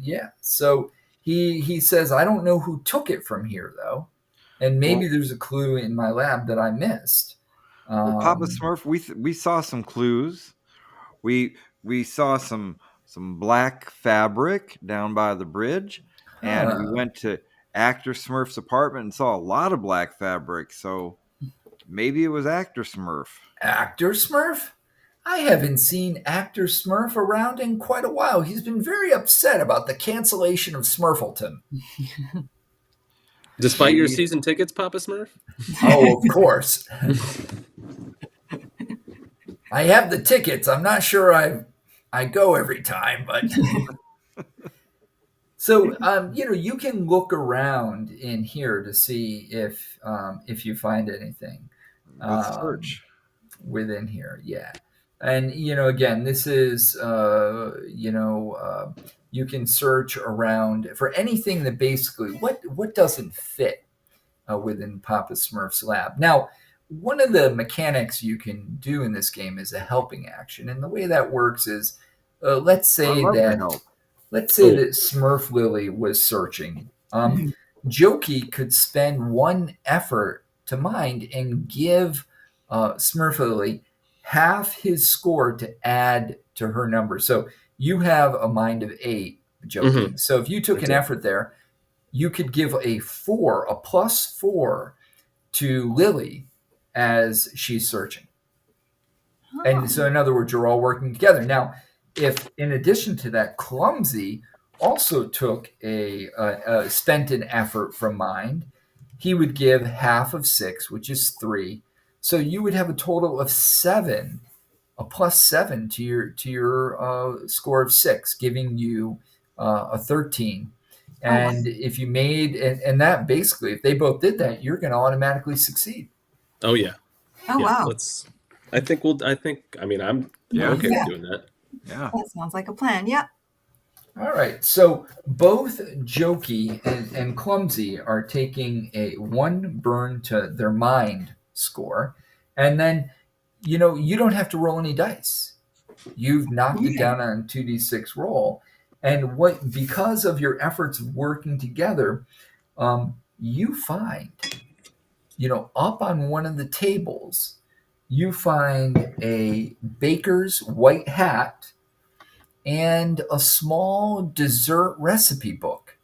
Speaker 1: Yeah, so he says, I don't know who took it from here though, and maybe
Speaker 2: Well,
Speaker 1: there's a clue in my lab that I missed.
Speaker 2: well, Papa
Speaker 1: Um,
Speaker 2: Smurf, we saw some clues. We saw some black fabric down by the bridge, and we
Speaker 1: huh.
Speaker 2: went to Actor Smurf's apartment and saw a lot of black fabric. So maybe it was Actor Smurf.
Speaker 1: Actor Smurf? I haven't seen Actor Smurf around in quite a while. He's been very upset about the cancellation of Smurfleton.
Speaker 3: Despite your
Speaker 2: Maybe.
Speaker 3: season tickets, Papa Smurf.
Speaker 1: Oh, of course. I have the tickets. I'm not sure I go every time, but so you can look around in here to see if you find anything
Speaker 2: Let's
Speaker 1: um,
Speaker 2: search.
Speaker 1: within here. Yeah, and again, this is you can search around for anything that basically what doesn't fit within Papa Smurf's lab. Now, one of the mechanics you can do in this game is a helping action, and the way that works is, let's
Speaker 2: I
Speaker 1: say
Speaker 2: love to
Speaker 1: that
Speaker 2: help.
Speaker 3: Oh,
Speaker 1: Smurf Lily was searching. Jokey could spend one effort to mind and give Smurf Lily half his score to add to her number. So you have a mind of 8,
Speaker 3: mm-hmm.
Speaker 1: Jokey. So if you
Speaker 3: I
Speaker 1: took an
Speaker 3: do.
Speaker 1: effort there, you could give a 4, a +4 to Lily as she's searching. And so, in other words, you're all working together. Now, if in addition to that, Clumsy also took spent an effort from mind, he would give half of 6, which is 3. So you would have a total of 7, a +7 to your score of 6, giving you a 13.
Speaker 4: Oh, wow.
Speaker 1: And if you made and that basically, if they both did that, you're going to automatically succeed.
Speaker 3: Oh yeah,
Speaker 4: Oh,
Speaker 3: yeah.
Speaker 4: wow.
Speaker 3: Let's. I think we'll. I think. I mean, I'm
Speaker 2: Yeah.
Speaker 3: okay with
Speaker 4: Yeah,
Speaker 3: doing that.
Speaker 2: Yeah.
Speaker 4: that sounds like a plan. Yeah.
Speaker 1: All right. So both Jokey and Clumsy are taking a 1 burn to their mind score. And then, you don't have to roll any dice. You've knocked it
Speaker 4: Okay.
Speaker 1: down on a 2d6 roll. And because of your efforts of working together, you find, up on one of the tables, you find a baker's white hat and a small dessert recipe book.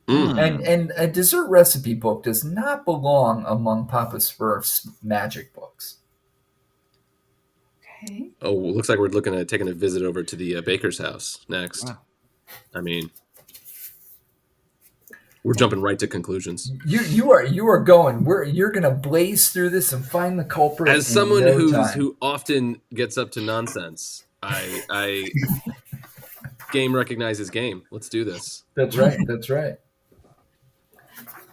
Speaker 3: Mm.
Speaker 1: And a dessert recipe book does not belong among Papa Smurf's magic books.
Speaker 4: Okay.
Speaker 3: Oh, looks like we're looking at taking a visit over to the baker's house next.
Speaker 2: Wow.
Speaker 3: I mean, we're jumping right to conclusions.
Speaker 1: You are going. You're going to blaze through this and find the culprit
Speaker 3: As
Speaker 1: in
Speaker 3: someone
Speaker 1: no time.
Speaker 3: who often gets up to nonsense, I game recognizes game. Let's do this.
Speaker 1: That's right. That's right.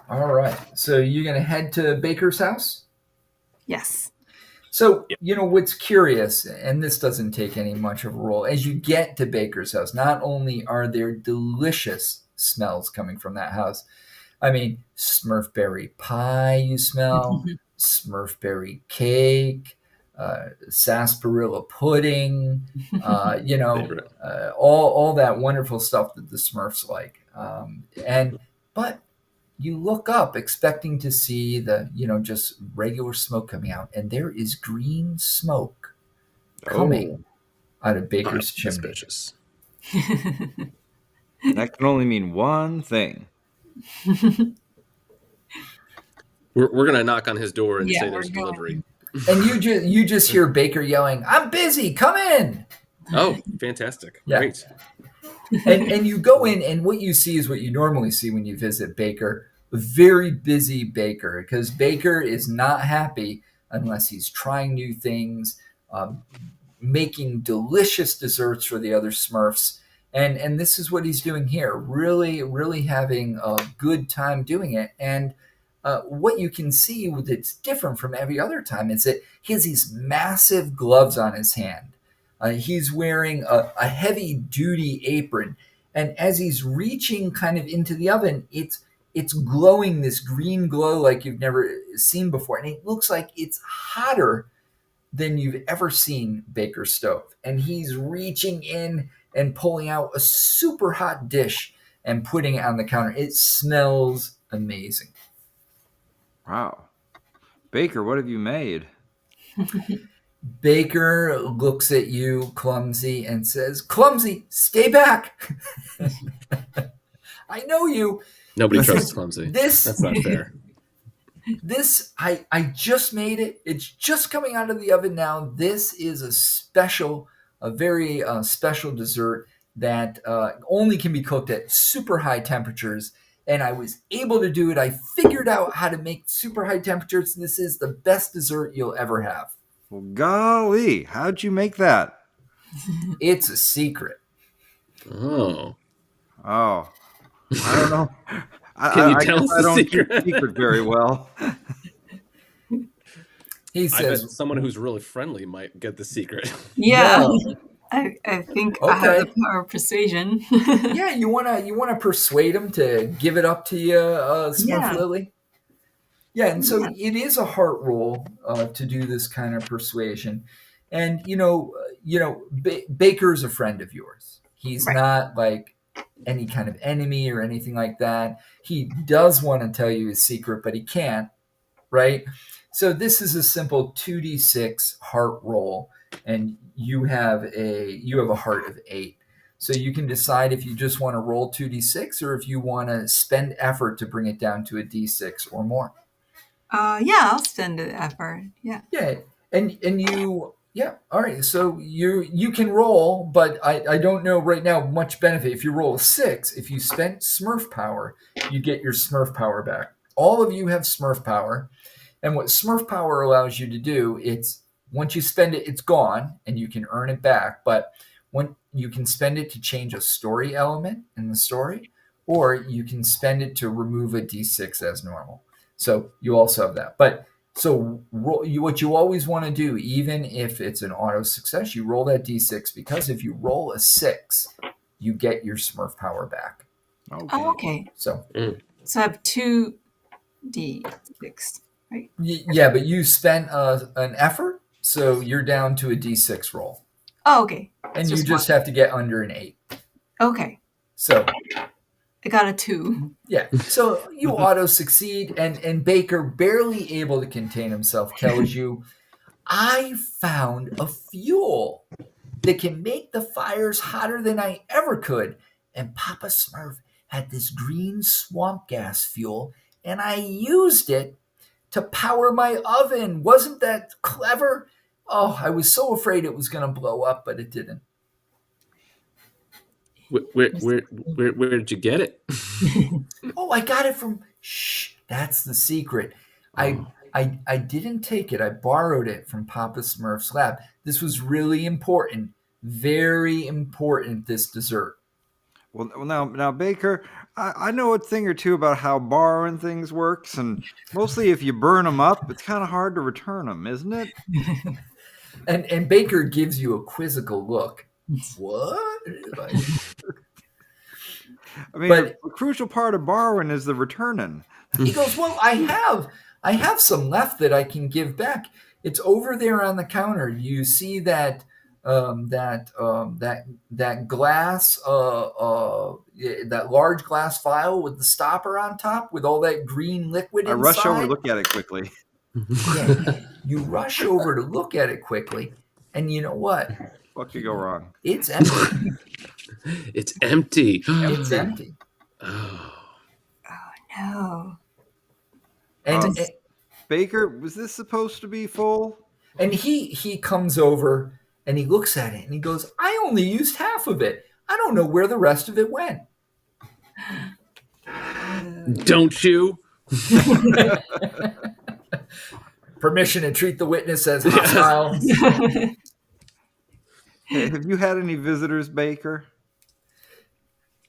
Speaker 1: All right. So you're going to head to Baker's house?
Speaker 4: Yes.
Speaker 1: So,
Speaker 3: Yep.
Speaker 1: what's curious, and this doesn't take any much of a role, as you get to Baker's house, not only are there delicious smells coming from that house, I mean, Smurfberry pie you smell, Smurfberry cake, sarsaparilla pudding,
Speaker 3: Favorite.
Speaker 1: all that wonderful stuff that the Smurfs like. But you look up expecting to see just regular smoke coming out, and there is green smoke
Speaker 2: Oh,
Speaker 1: coming out of
Speaker 3: Highly
Speaker 1: Baker's chimney.
Speaker 3: suspicious.
Speaker 2: that can only mean one thing.
Speaker 3: We're gonna knock on his door and
Speaker 4: Yeah,
Speaker 3: say
Speaker 4: we're
Speaker 3: there's delivery.
Speaker 1: And you just hear Baker yelling, "I'm busy, come in!"
Speaker 3: Oh, fantastic!
Speaker 1: Yeah.
Speaker 3: Great.
Speaker 1: And you go in, and what you see is what you normally see when you visit Baker. A very busy Baker, because Baker is not happy unless he's trying new things, making delicious desserts for the other Smurfs. And this is what he's doing here. Really, really having a good time doing it. And what you can see that's different from every other time is that he has these massive gloves on his hand. He's wearing a heavy duty apron. And as he's reaching kind of into the oven, it's glowing this green glow like you've never seen before. And it looks like it's hotter than you've ever seen Baker Stove. And he's reaching in and pulling out a super hot dish and putting it on the counter. It smells amazing.
Speaker 2: Wow. Baker, what have you made?
Speaker 1: Baker looks at you, Clumsy, and says, "Clumsy, stay back." I know you.
Speaker 3: Nobody trusts Clumsy.
Speaker 1: This
Speaker 3: That's not fair.
Speaker 1: This, I just made it. It's just coming out of the oven now. This is a very special dessert that only can be cooked at super high temperatures. And I was able to do it. I figured out how to make super high temperatures. This is the best dessert you'll ever have.
Speaker 2: Well, golly, how'd you make that?
Speaker 1: It's a secret.
Speaker 3: Oh.
Speaker 2: Oh, I don't know.
Speaker 3: Can you tell us
Speaker 2: I
Speaker 3: the
Speaker 2: don't
Speaker 3: secret?
Speaker 2: keep secret very well.
Speaker 1: He
Speaker 3: I bet
Speaker 1: says,
Speaker 3: someone who's really friendly might get the secret.
Speaker 4: Yeah.
Speaker 1: "Well,
Speaker 4: I think I have the
Speaker 1: Okay.
Speaker 4: power of persuasion.
Speaker 1: yeah, you wanna persuade him to give it up to you, Smurf
Speaker 4: Yeah.
Speaker 1: Lily." Yeah, and so
Speaker 4: Yeah.
Speaker 1: it is a heart roll to do this kind of persuasion, and Baker's a friend of yours. He's
Speaker 4: Right.
Speaker 1: not like any kind of enemy or anything like that. He does want to tell you his secret, but he can't, right? So this is a simple 2d6 heart roll, and you have a heart of 8. So you can decide if you just want to roll 2d6 or if you want to spend effort to bring it down to a d6 or more.
Speaker 4: Yeah, I'll spend the effort. Yeah.
Speaker 1: Yeah, and you yeah, all right. So you can roll, but I don't know right now much benefit. If you roll a 6, if you spent Smurf power, you get your Smurf power back. All of you have Smurf power, and what Smurf power allows you to do, it's once you spend it, it's gone, and you can earn it back. But when you can spend it to change a story element in the story, or you can spend it to remove a d6 as normal. So you also have that. But so what you always want to do, even if it's an auto success, you roll that d6 because if you roll a 6, you get your Smurf power back.
Speaker 2: Okay.
Speaker 4: Oh, okay.
Speaker 1: So
Speaker 4: So I have 2d6, right?
Speaker 1: yeah, but you spent an effort, so you're down to a d6 roll,
Speaker 4: Oh, okay.
Speaker 1: and
Speaker 4: It's
Speaker 1: you just have to get under an 8.
Speaker 4: Okay.
Speaker 1: So
Speaker 4: I got a 2.
Speaker 1: yeah, so you auto succeed, and Baker, barely able to contain himself, tells you, "I found a fuel that can make the fires hotter than I ever could. And Papa Smurf had this green swamp gas fuel, and I used it to power my oven. Wasn't that clever? Oh, I was so afraid it was going to blow up, but it didn't."
Speaker 3: Where did you get it?
Speaker 1: "Oh, I got it from." Shh, that's the secret.
Speaker 3: Oh.
Speaker 1: I didn't take it. I borrowed it from Papa Smurf's lab. This was really important, very important. This dessert.
Speaker 2: Well, now, Baker, I know a thing or two about how borrowing things works, and mostly if you burn them up, it's kind of hard to return them, isn't it?
Speaker 1: And Baker gives you a quizzical look. What? Like,
Speaker 2: I mean,
Speaker 1: But-
Speaker 2: a crucial part of borrowing is the returning.
Speaker 1: he goes, "Well, I have some left that I can give back. It's over there on the counter. You see that that glass that large glass vial with the stopper on top with all that green liquid
Speaker 2: I
Speaker 1: inside."
Speaker 2: rush over to look at it quickly.
Speaker 1: Yeah, you rush over to look at it quickly, and you know what?
Speaker 2: What could go wrong?
Speaker 1: It's empty.
Speaker 3: It's empty.
Speaker 1: It's empty.
Speaker 3: Oh.
Speaker 4: No.
Speaker 1: And
Speaker 2: Baker, was this supposed to be full?
Speaker 1: and he comes over and he looks at it and he goes, "I only used half of it. I don't know where the rest of it went."
Speaker 3: Don't you?
Speaker 1: Permission to treat the witness as hostile.
Speaker 2: Have you had any visitors, Baker?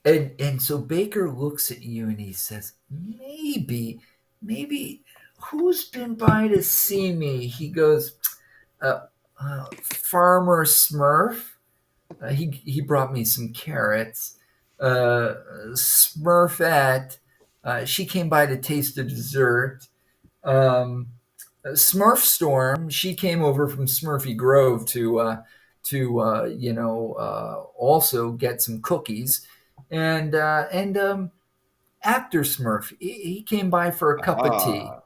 Speaker 1: And so Baker looks at you and he says, maybe, who's been by to see me?" He goes, "Farmer Smurf. He brought me some carrots. Smurfette. She came by to taste the dessert. Smurf Storm, she came over from Smurfy Grove to also get some cookies, and Actor Smurf, he came by for a cup of tea.
Speaker 2: Ah.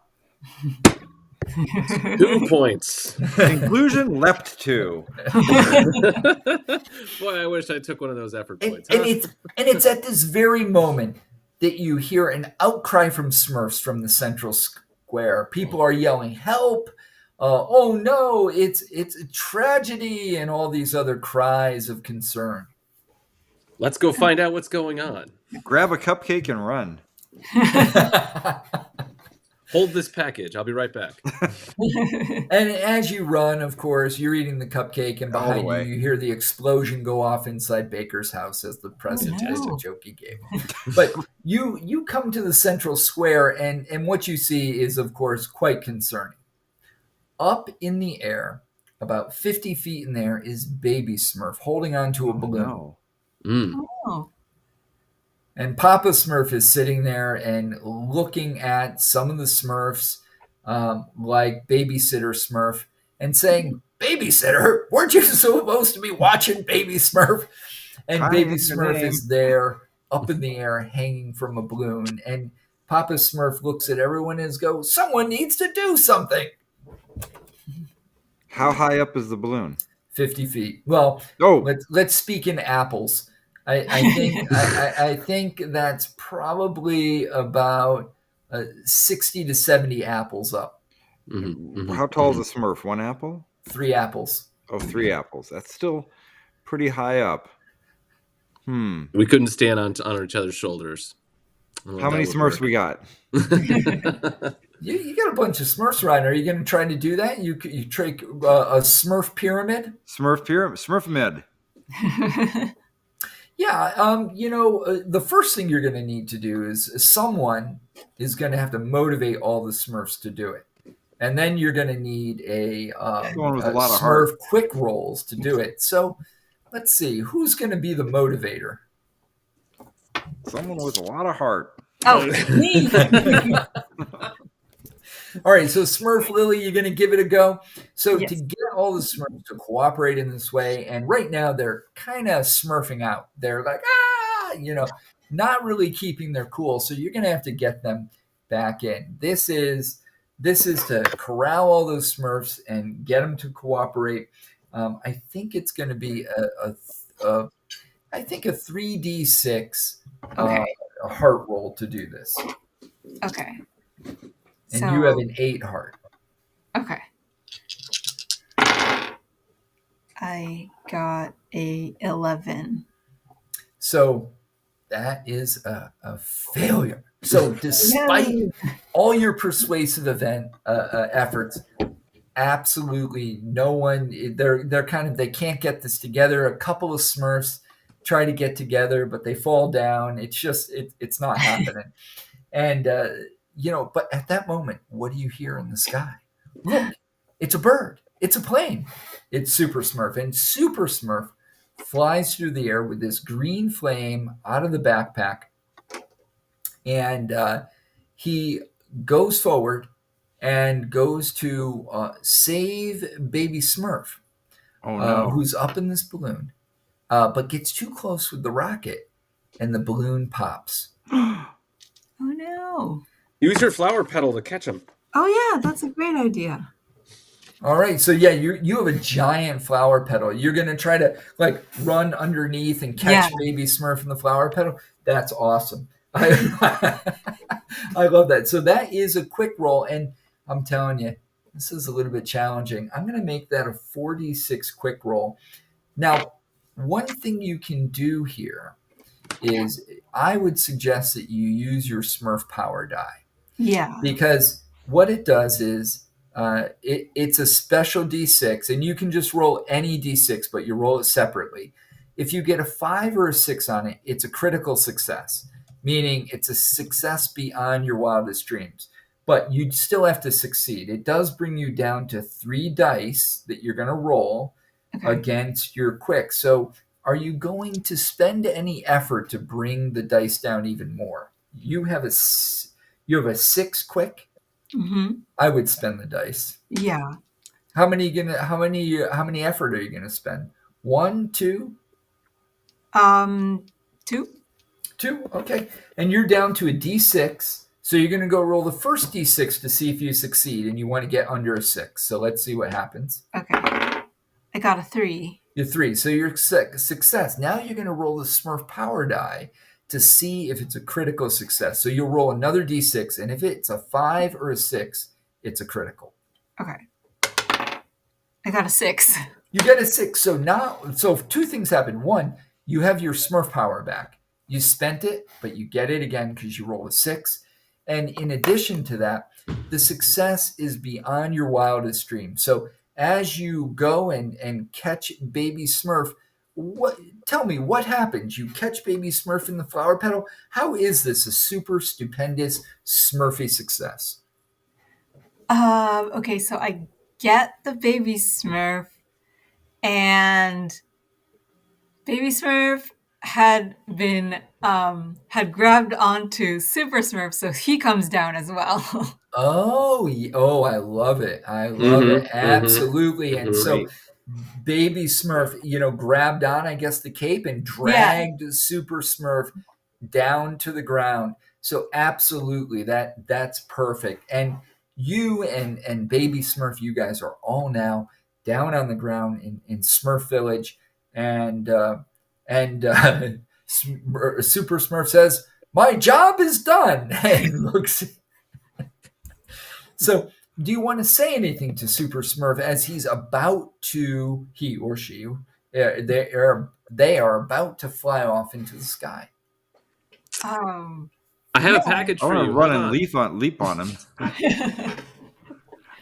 Speaker 3: 2 points.
Speaker 2: Conclusion leapt to.
Speaker 3: Boy, I wish I took one of those effort
Speaker 1: And,
Speaker 3: points.
Speaker 1: and
Speaker 3: Huh?
Speaker 1: it's at this very moment that you hear an outcry from Smurfs from the central square. People are yelling, "Help! Oh no! It's a tragedy!" and all these other cries of concern.
Speaker 3: Let's go find out what's going on.
Speaker 2: Grab a cupcake and run.
Speaker 3: Hold this package. I'll be right back.
Speaker 1: And as you run, of course, you're eating the cupcake, and
Speaker 2: All the
Speaker 1: behind you,
Speaker 2: way.
Speaker 1: you hear the explosion go off inside Baker's house as the present is a
Speaker 4: no.
Speaker 1: joke he gave him. But you come to the central square, and what you see is, of course, quite concerning. Up in the air, about 50 feet in there, is Baby Smurf holding onto a balloon.
Speaker 2: No.
Speaker 3: Mm.
Speaker 4: Oh.
Speaker 1: And Papa Smurf is sitting there and looking at some of the Smurfs, like Babysitter Smurf, and saying, "Babysitter, weren't you supposed to be watching Baby Smurf?" And Baby
Speaker 2: Trying the
Speaker 1: Smurf
Speaker 2: name.
Speaker 1: is there, up in the air, hanging from a balloon. And Papa Smurf looks at everyone and goes, "Someone needs to do something."
Speaker 2: How high up is the balloon?
Speaker 1: 50 feet. Well,
Speaker 2: Oh,
Speaker 1: let's speak in apples. I think that's probably about 60 to 70 apples up.
Speaker 2: how tall is a Smurf? 1 apple?
Speaker 1: 3 apples.
Speaker 2: Oh, 3 apples. That's still pretty high up.
Speaker 3: We couldn't stand on each other's shoulders.
Speaker 2: How many Smurfs we got?
Speaker 1: You got a bunch of Smurfs around. Are you going to try to do that? You take a Smurf pyramid?
Speaker 2: Smurf pyramid? Smurf mid.
Speaker 1: Yeah, the first thing you're going to need to do is someone is going to have to motivate all the Smurfs to do it. And then you're going to need a
Speaker 2: Someone with a lot of
Speaker 1: Smurf
Speaker 2: heart.
Speaker 1: quick rolls to do it. So let's see, who's going to be the motivator?
Speaker 2: Someone with a lot of heart.
Speaker 4: Oh, me.
Speaker 1: All right, so Smurf Lily, you're going to give it a go. So
Speaker 4: Yes.
Speaker 1: to get all the Smurfs to cooperate in this way, and right now they're kind of Smurfing out. They're like, not really keeping their cool. So you're going to have to get them back in. This is to corral all those Smurfs and get them to cooperate. I think it's going to be a 3d6
Speaker 4: Okay.
Speaker 1: a heart roll to do this,
Speaker 4: Okay.
Speaker 1: and
Speaker 4: So,
Speaker 1: you have an 8 heart.
Speaker 4: okay. I got a 11.
Speaker 1: So that is a failure. So despite all your persuasive efforts, absolutely no one. They're kind of, they can't get this together. A couple of Smurfs try to get together, but they fall down. It's just it's not happening. And but at that moment, what do you hear in the sky? Look, it's a bird. It's a plane. It's Super Smurf, and Super Smurf flies through the air with this green flame out of the backpack, and he goes forward and goes to save Baby Smurf,
Speaker 2: Oh no.
Speaker 1: who's up in this balloon, but gets too close with the rocket, and the balloon pops.
Speaker 4: Oh no.
Speaker 3: Use your flower petal to catch him.
Speaker 4: Oh yeah, that's a great idea.
Speaker 1: All right, so yeah, you have a giant flower petal. You're gonna try to like run underneath and catch Baby Smurf in the flower petal. That's awesome. I love that. So that is a quick roll, and I'm telling you, this is a little bit challenging. I'm gonna make that a 4d6 quick roll. Now, one thing you can do here is I would suggest that you use your Smurf power die.
Speaker 4: Yeah.
Speaker 1: Because what it does is it's a special D6, and you can just roll any D6, but you roll it separately. If you get a 5 or a 6 on it, it's a critical success, meaning it's a success beyond your wildest dreams. But you still have to succeed. It does bring you down to 3 dice that you're going to roll against your quick. So are you going to spend any effort to bring the dice down even more? You have a 6 quick.
Speaker 4: Hmm.
Speaker 1: I would spend the dice.
Speaker 4: Yeah.
Speaker 1: How many effort are you gonna spend? One, two,
Speaker 4: Um, two.
Speaker 1: two. Okay, and you're down to a d6. So you're gonna go roll the first d6 to see if you succeed, and you want to get under a 6. So let's see what happens.
Speaker 4: Okay. I got a 3.
Speaker 1: You're 3. So you're success. Now you're gonna roll the Smurf power die to see if it's a critical success. So you'll roll another d6, and if it's a 5 or a 6, it's a critical.
Speaker 4: Okay. I got a 6.
Speaker 1: You get a 6. So two things happen. One, you have your Smurf power back. You spent it, but you get it again because you roll a 6. And in addition to that, the success is beyond your wildest dreams. So as you go and catch baby Smurf, tell me what happens? You catch baby Smurf in the flower petal. How is this a super stupendous Smurfy success?
Speaker 4: Okay, so I get the baby Smurf, and baby Smurf had grabbed onto Super Smurf, so he comes down as well.
Speaker 1: Oh, I love it. I love it. Absolutely. And so
Speaker 3: Great.
Speaker 1: baby Smurf, grabbed on, I guess, the cape and
Speaker 4: Yeah.
Speaker 1: dragged Super Smurf down to the ground. So absolutely, that's perfect. And you and baby Smurf, you guys are all now down on the ground in Smurf Village, and Super Smurf says, "My job is done," and looks. So, do you want to say anything to Super Smurf as he or she, they are about to fly off into the sky?
Speaker 4: Um,
Speaker 3: I have a
Speaker 4: Yeah.
Speaker 3: package
Speaker 2: I
Speaker 3: for
Speaker 2: want
Speaker 3: you.
Speaker 2: to run
Speaker 3: Hold
Speaker 2: and
Speaker 3: on.
Speaker 2: leap on him.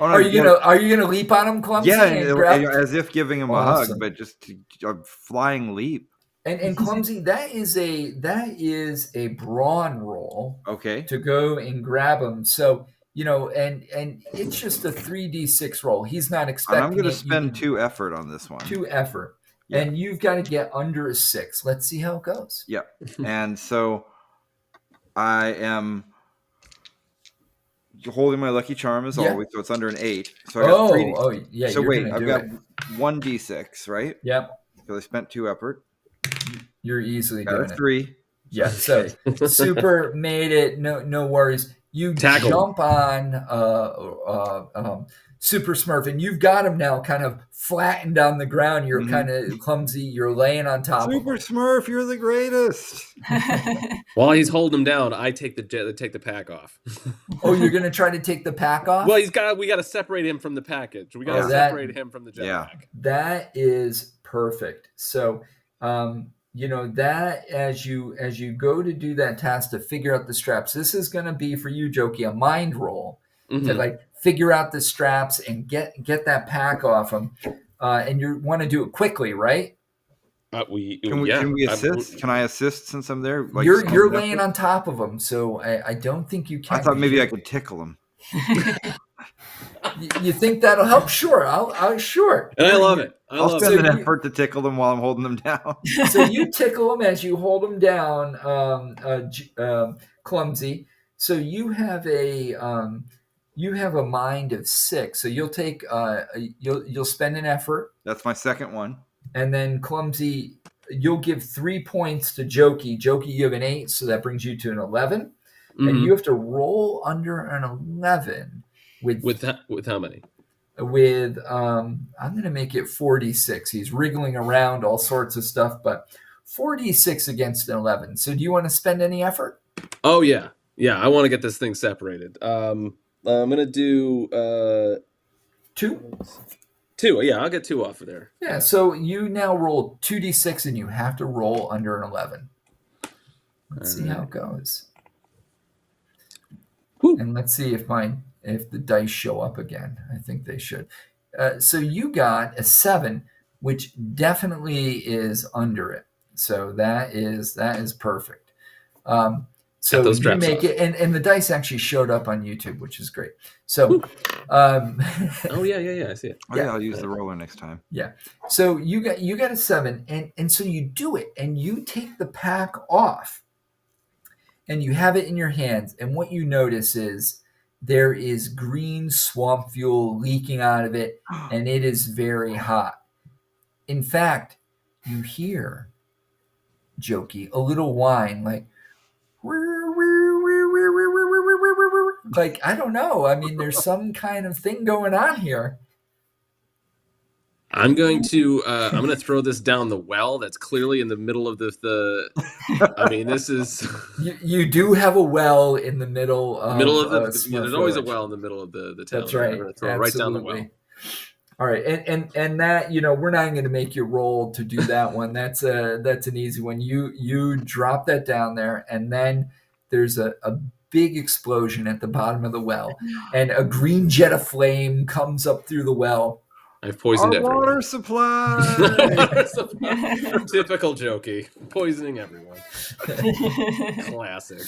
Speaker 2: Oh, no,
Speaker 1: Are you gonna leap on him, Clumsy,
Speaker 2: yeah,
Speaker 1: and grab?
Speaker 2: as if giving him a
Speaker 1: Awesome.
Speaker 2: hug, but just a flying leap.
Speaker 1: And Clumsy, that is a brawn roll
Speaker 2: Okay.
Speaker 1: to go and grab him. So and it's just a 3d6 roll. He's not
Speaker 2: And
Speaker 1: expecting
Speaker 2: I'm going to
Speaker 1: it.
Speaker 2: spend 2 effort on this one.
Speaker 1: 2 effort,
Speaker 2: Yeah.
Speaker 1: and you've got to get under a 6. Let's see how it goes.
Speaker 2: Yeah. And so I am holding my lucky charm as always, so it's under an 8. So I got 3.
Speaker 1: Yeah.
Speaker 2: So
Speaker 1: you're
Speaker 2: wait,
Speaker 1: gonna
Speaker 2: I've
Speaker 1: do
Speaker 2: got
Speaker 1: it.
Speaker 2: 1d6, right?
Speaker 1: Yep,
Speaker 2: Because I spent 2 effort.
Speaker 1: you're easily
Speaker 2: Got
Speaker 1: doing
Speaker 2: a
Speaker 1: it.
Speaker 2: 3.
Speaker 1: Yeah, so Super made it. No worries. You
Speaker 3: Tackle.
Speaker 1: jump on Super Smurf, and you've got him now kind of flattened on the ground. You're kind of clumsy. You're laying on top of
Speaker 2: Super
Speaker 1: him.
Speaker 2: Smurf, you're the greatest.
Speaker 3: While he's holding him down, I take the pack off.
Speaker 1: Oh, you're going to try to take the pack off?
Speaker 3: Well, we got to separate him from the package. We got to
Speaker 1: Oh,
Speaker 3: separate him from the jetpack.
Speaker 2: Yeah.
Speaker 1: That is perfect. So, that as you go to do that task to figure out the straps, this is going to be for you, Jokey, a mind roll to like figure out the straps and get that pack off them. And you want to do it quickly, right?
Speaker 2: Can we assist? Can I assist since I'm there? Like,
Speaker 1: you're laying on top of them, so I don't think you can.
Speaker 2: I thought maybe I could tickle him.
Speaker 1: You think that'll help? Sure, I'll sure.
Speaker 3: And I love it.
Speaker 2: I'll spend an effort to tickle them while I'm holding them down.
Speaker 1: So you tickle them as you hold them down, Clumsy. So you have a mind of 6. So you'll take you'll spend an effort.
Speaker 2: That's my second one. And
Speaker 1: then Clumsy, you'll give 3 points to Jokey. Jokey, you have an 8, so that brings you to an 11. And you have to roll under an 11 with
Speaker 3: how many?
Speaker 1: With I'm going to make it 46. He's wriggling around all sorts of stuff, but 46 against an 11. So do you want to spend any effort?
Speaker 3: Oh yeah. I want to get this thing separated. I'm going to do
Speaker 1: 2.
Speaker 3: 2. Yeah, I'll get 2 off of there.
Speaker 1: Yeah, so you now roll 2d6 and you have to roll under an 11. Let's see how it goes.
Speaker 3: Woo.
Speaker 1: And let's see if the dice show up again. I think they should. So you got a 7, which definitely is under it. So that is perfect. So you make it, and the dice actually showed up on YouTube, which is great. So,
Speaker 3: oh yeah, I see it.
Speaker 2: Oh, yeah, I'll use the roller next time.
Speaker 1: Yeah. So you got a 7, and so you do it, and you take the pack off, and you have it in your hands, and what you notice is there is green swamp fuel leaking out of it, and it is very hot. In fact, you hear, Jokey, a little whine like, I don't know. I mean, there's some kind of thing going on here.
Speaker 3: I'm going to throw this down the well that's clearly in the middle of the I mean, this is
Speaker 1: You do have a well in the middle of,
Speaker 3: there's always a well in the middle of the town.
Speaker 1: That's right.
Speaker 3: I'm going to throw it right down the well.
Speaker 1: All right, and that, we're not going to make you roll to do that one. That's an easy one. You drop that down there, and then there's a big explosion at the bottom of the well, and a green jet of flame comes up through the well.
Speaker 3: I've poisoned everyone.
Speaker 2: Water supply.
Speaker 3: Typical Jokey, poisoning everyone. Classic.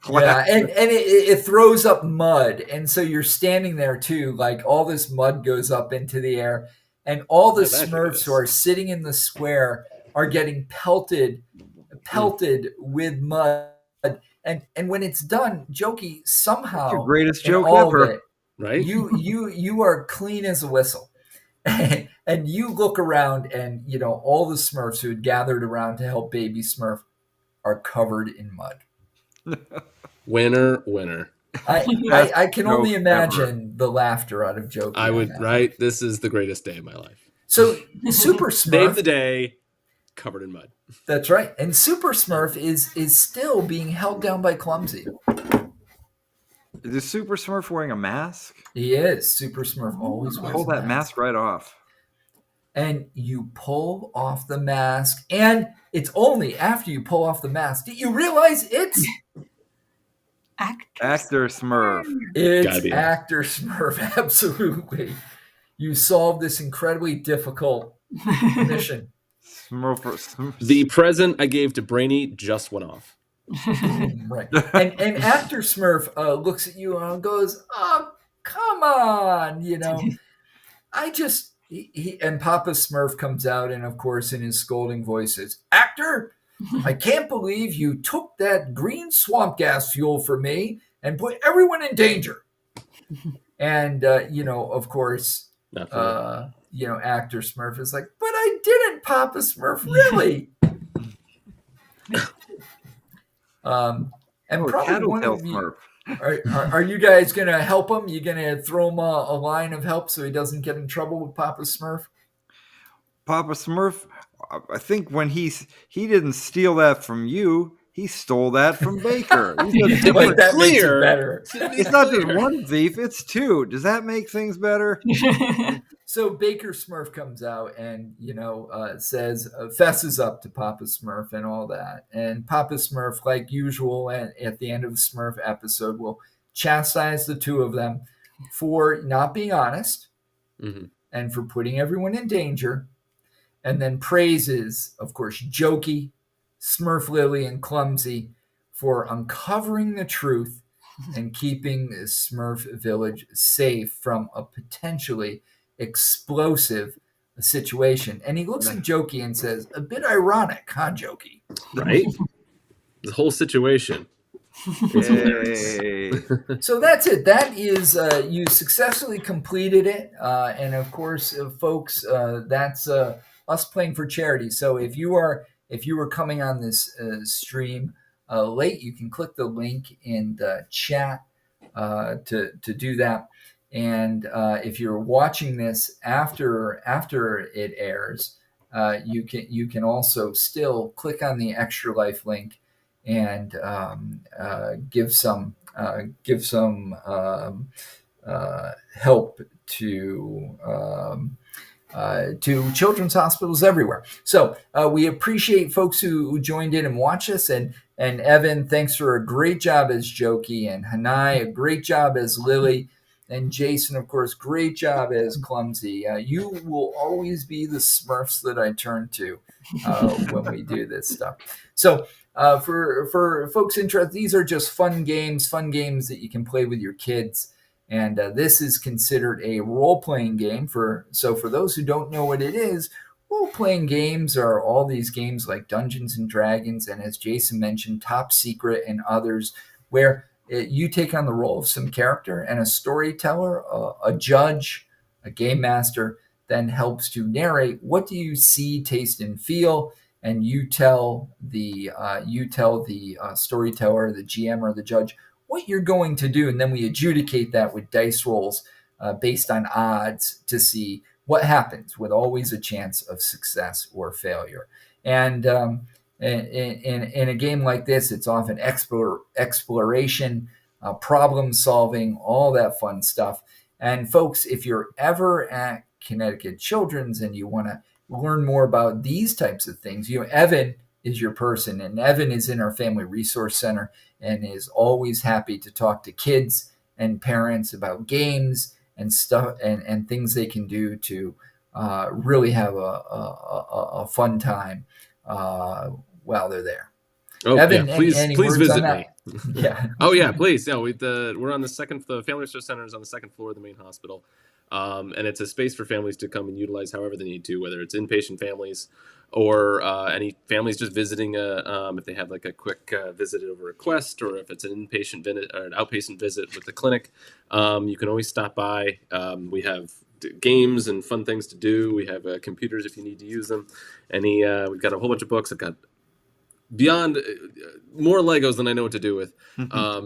Speaker 1: Yeah, and it throws up mud, and so you're standing there too, like all this mud goes up into the air, and all the Smurfs who are sitting in the square are getting pelted with mud, and when it's done, Jokey, somehow
Speaker 2: your greatest joke
Speaker 1: all
Speaker 2: ever,
Speaker 1: of it,
Speaker 3: right?
Speaker 1: You are clean as a whistle. And you look around, and all the Smurfs who had gathered around to help baby Smurf are covered in mud.
Speaker 3: Winner.
Speaker 1: I can only imagine the laughter out of Jokey.
Speaker 3: I would, right? This is the greatest day of my life.
Speaker 1: So Super Smurf,
Speaker 3: save the day, covered in mud.
Speaker 1: That's right. And Super Smurf is still being held down by Clumsy.
Speaker 2: Is Super Smurf wearing a mask?
Speaker 1: He is. Super Smurf always wears
Speaker 2: Pull that mask right off.
Speaker 1: And you pull off the mask, and it's only after you pull off the mask that you realize it's
Speaker 2: Actor Smurf.
Speaker 1: It's Actor Smurf, absolutely. You solved this incredibly difficult mission.
Speaker 2: Smurf.
Speaker 3: The present I gave to Brainy just went off.
Speaker 1: Right. And Actor Smurf looks at you and goes, "Oh, come on, and Papa Smurf comes out, and of course in his scolding voice says, "Actor, I can't believe you took that green swamp gas fuel from me and put everyone in danger." And of course, Actor Smurf is like, "But I didn't, Papa Smurf, really." And probably one of you, are you guys going to help him? You going to throw him a line of help so he doesn't get in trouble with Papa Smurf?
Speaker 2: Papa Smurf, I think when he didn't steal that from you, he stole that from Baker.
Speaker 1: That makes it better.
Speaker 2: It's not just one thief, it's two. Does that make things better?
Speaker 1: So Baker Smurf comes out and, fesses up to Papa Smurf and all that. And Papa Smurf, like usual, at the end of the Smurf episode, will chastise the two of them for not being honest and for putting everyone in danger. And then praises, of course, Jokey, Smurf Lily, and Clumsy for uncovering the truth and keeping the Smurf village safe from a potentially explosive situation. And he looks at Jokey and says, "A bit ironic, huh, Jokey?"
Speaker 3: Right? The whole situation.
Speaker 1: So that's it. That is, you successfully completed it. And of course, folks, that's us playing for charity. So if you were coming on this stream late, you can click the link in the chat to do that. And if you're watching this after it airs, you can also still click on the Extra Life link and give some help to children's hospitals everywhere. So we appreciate folks who joined in and watched us. And Evan, thanks for a great job as Jokey, and Hanai, a great job as Lily. And Jason, of course, great job as Clumsy. You will always be the Smurfs that I turn to when we do this stuff. So for folks interested, these are just fun games that you can play with your kids. And this is considered a role-playing game. So for those who don't know what it is, role-playing games are all these games like Dungeons and Dragons, and as Jason mentioned, Top Secret and others, where you take on the role of some character, and a storyteller, a judge, a game master then helps to narrate what do you see, taste, and feel, and you tell the storyteller, the GM, or the judge what you're going to do, and then we adjudicate that with dice rolls based on odds to see what happens, with always a chance of success or failure. And in a game like this, it's often exploration, problem solving, all that fun stuff. And folks, if you're ever at Connecticut Children's and you want to learn more about these types of things, Evan is your person, and Evan is in our Family Resource Center and is always happy to talk to kids and parents about games and stuff and things they can do to really have a fun time while they're there.
Speaker 3: Oh,
Speaker 1: Evan,
Speaker 3: yeah, please visit me.
Speaker 1: Yeah.
Speaker 3: Oh, yeah, please. No, we're on the Family Resource Center is on the second floor of the main hospital. And it's a space for families to come and utilize however they need to, whether it's inpatient families or any families just visiting if they have like a quick visit over request, or if it's an inpatient visit or an outpatient visit with the clinic. You can always stop by. We have games and fun things to do. We have computers if you need to use them. We've got a whole bunch of books. I've got beyond more Legos than I know what to do with.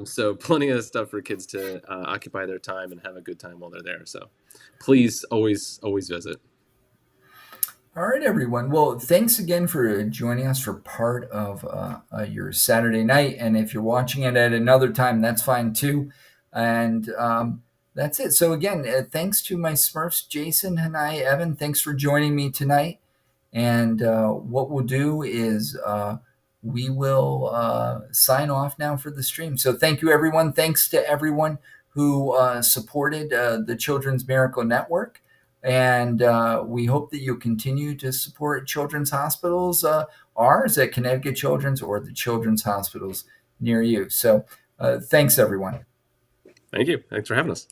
Speaker 3: So plenty of stuff for kids to occupy their time and have a good time while they're there. So please always visit.
Speaker 1: All right, everyone. Well, thanks again for joining us for part of your Saturday night. And if you're watching it at another time, that's fine too. And that's it. So again, thanks to my Smurfs, Jason, and Evan. Thanks for joining me tonight. And what we'll do is we will sign off now for the stream. So thank you, everyone. Thanks to everyone who supported the Children's Miracle Network. And we hope that you'll continue to support children's hospitals, ours at Connecticut Children's, or the children's hospitals near you. So thanks, everyone.
Speaker 3: Thank you. Thanks for having us.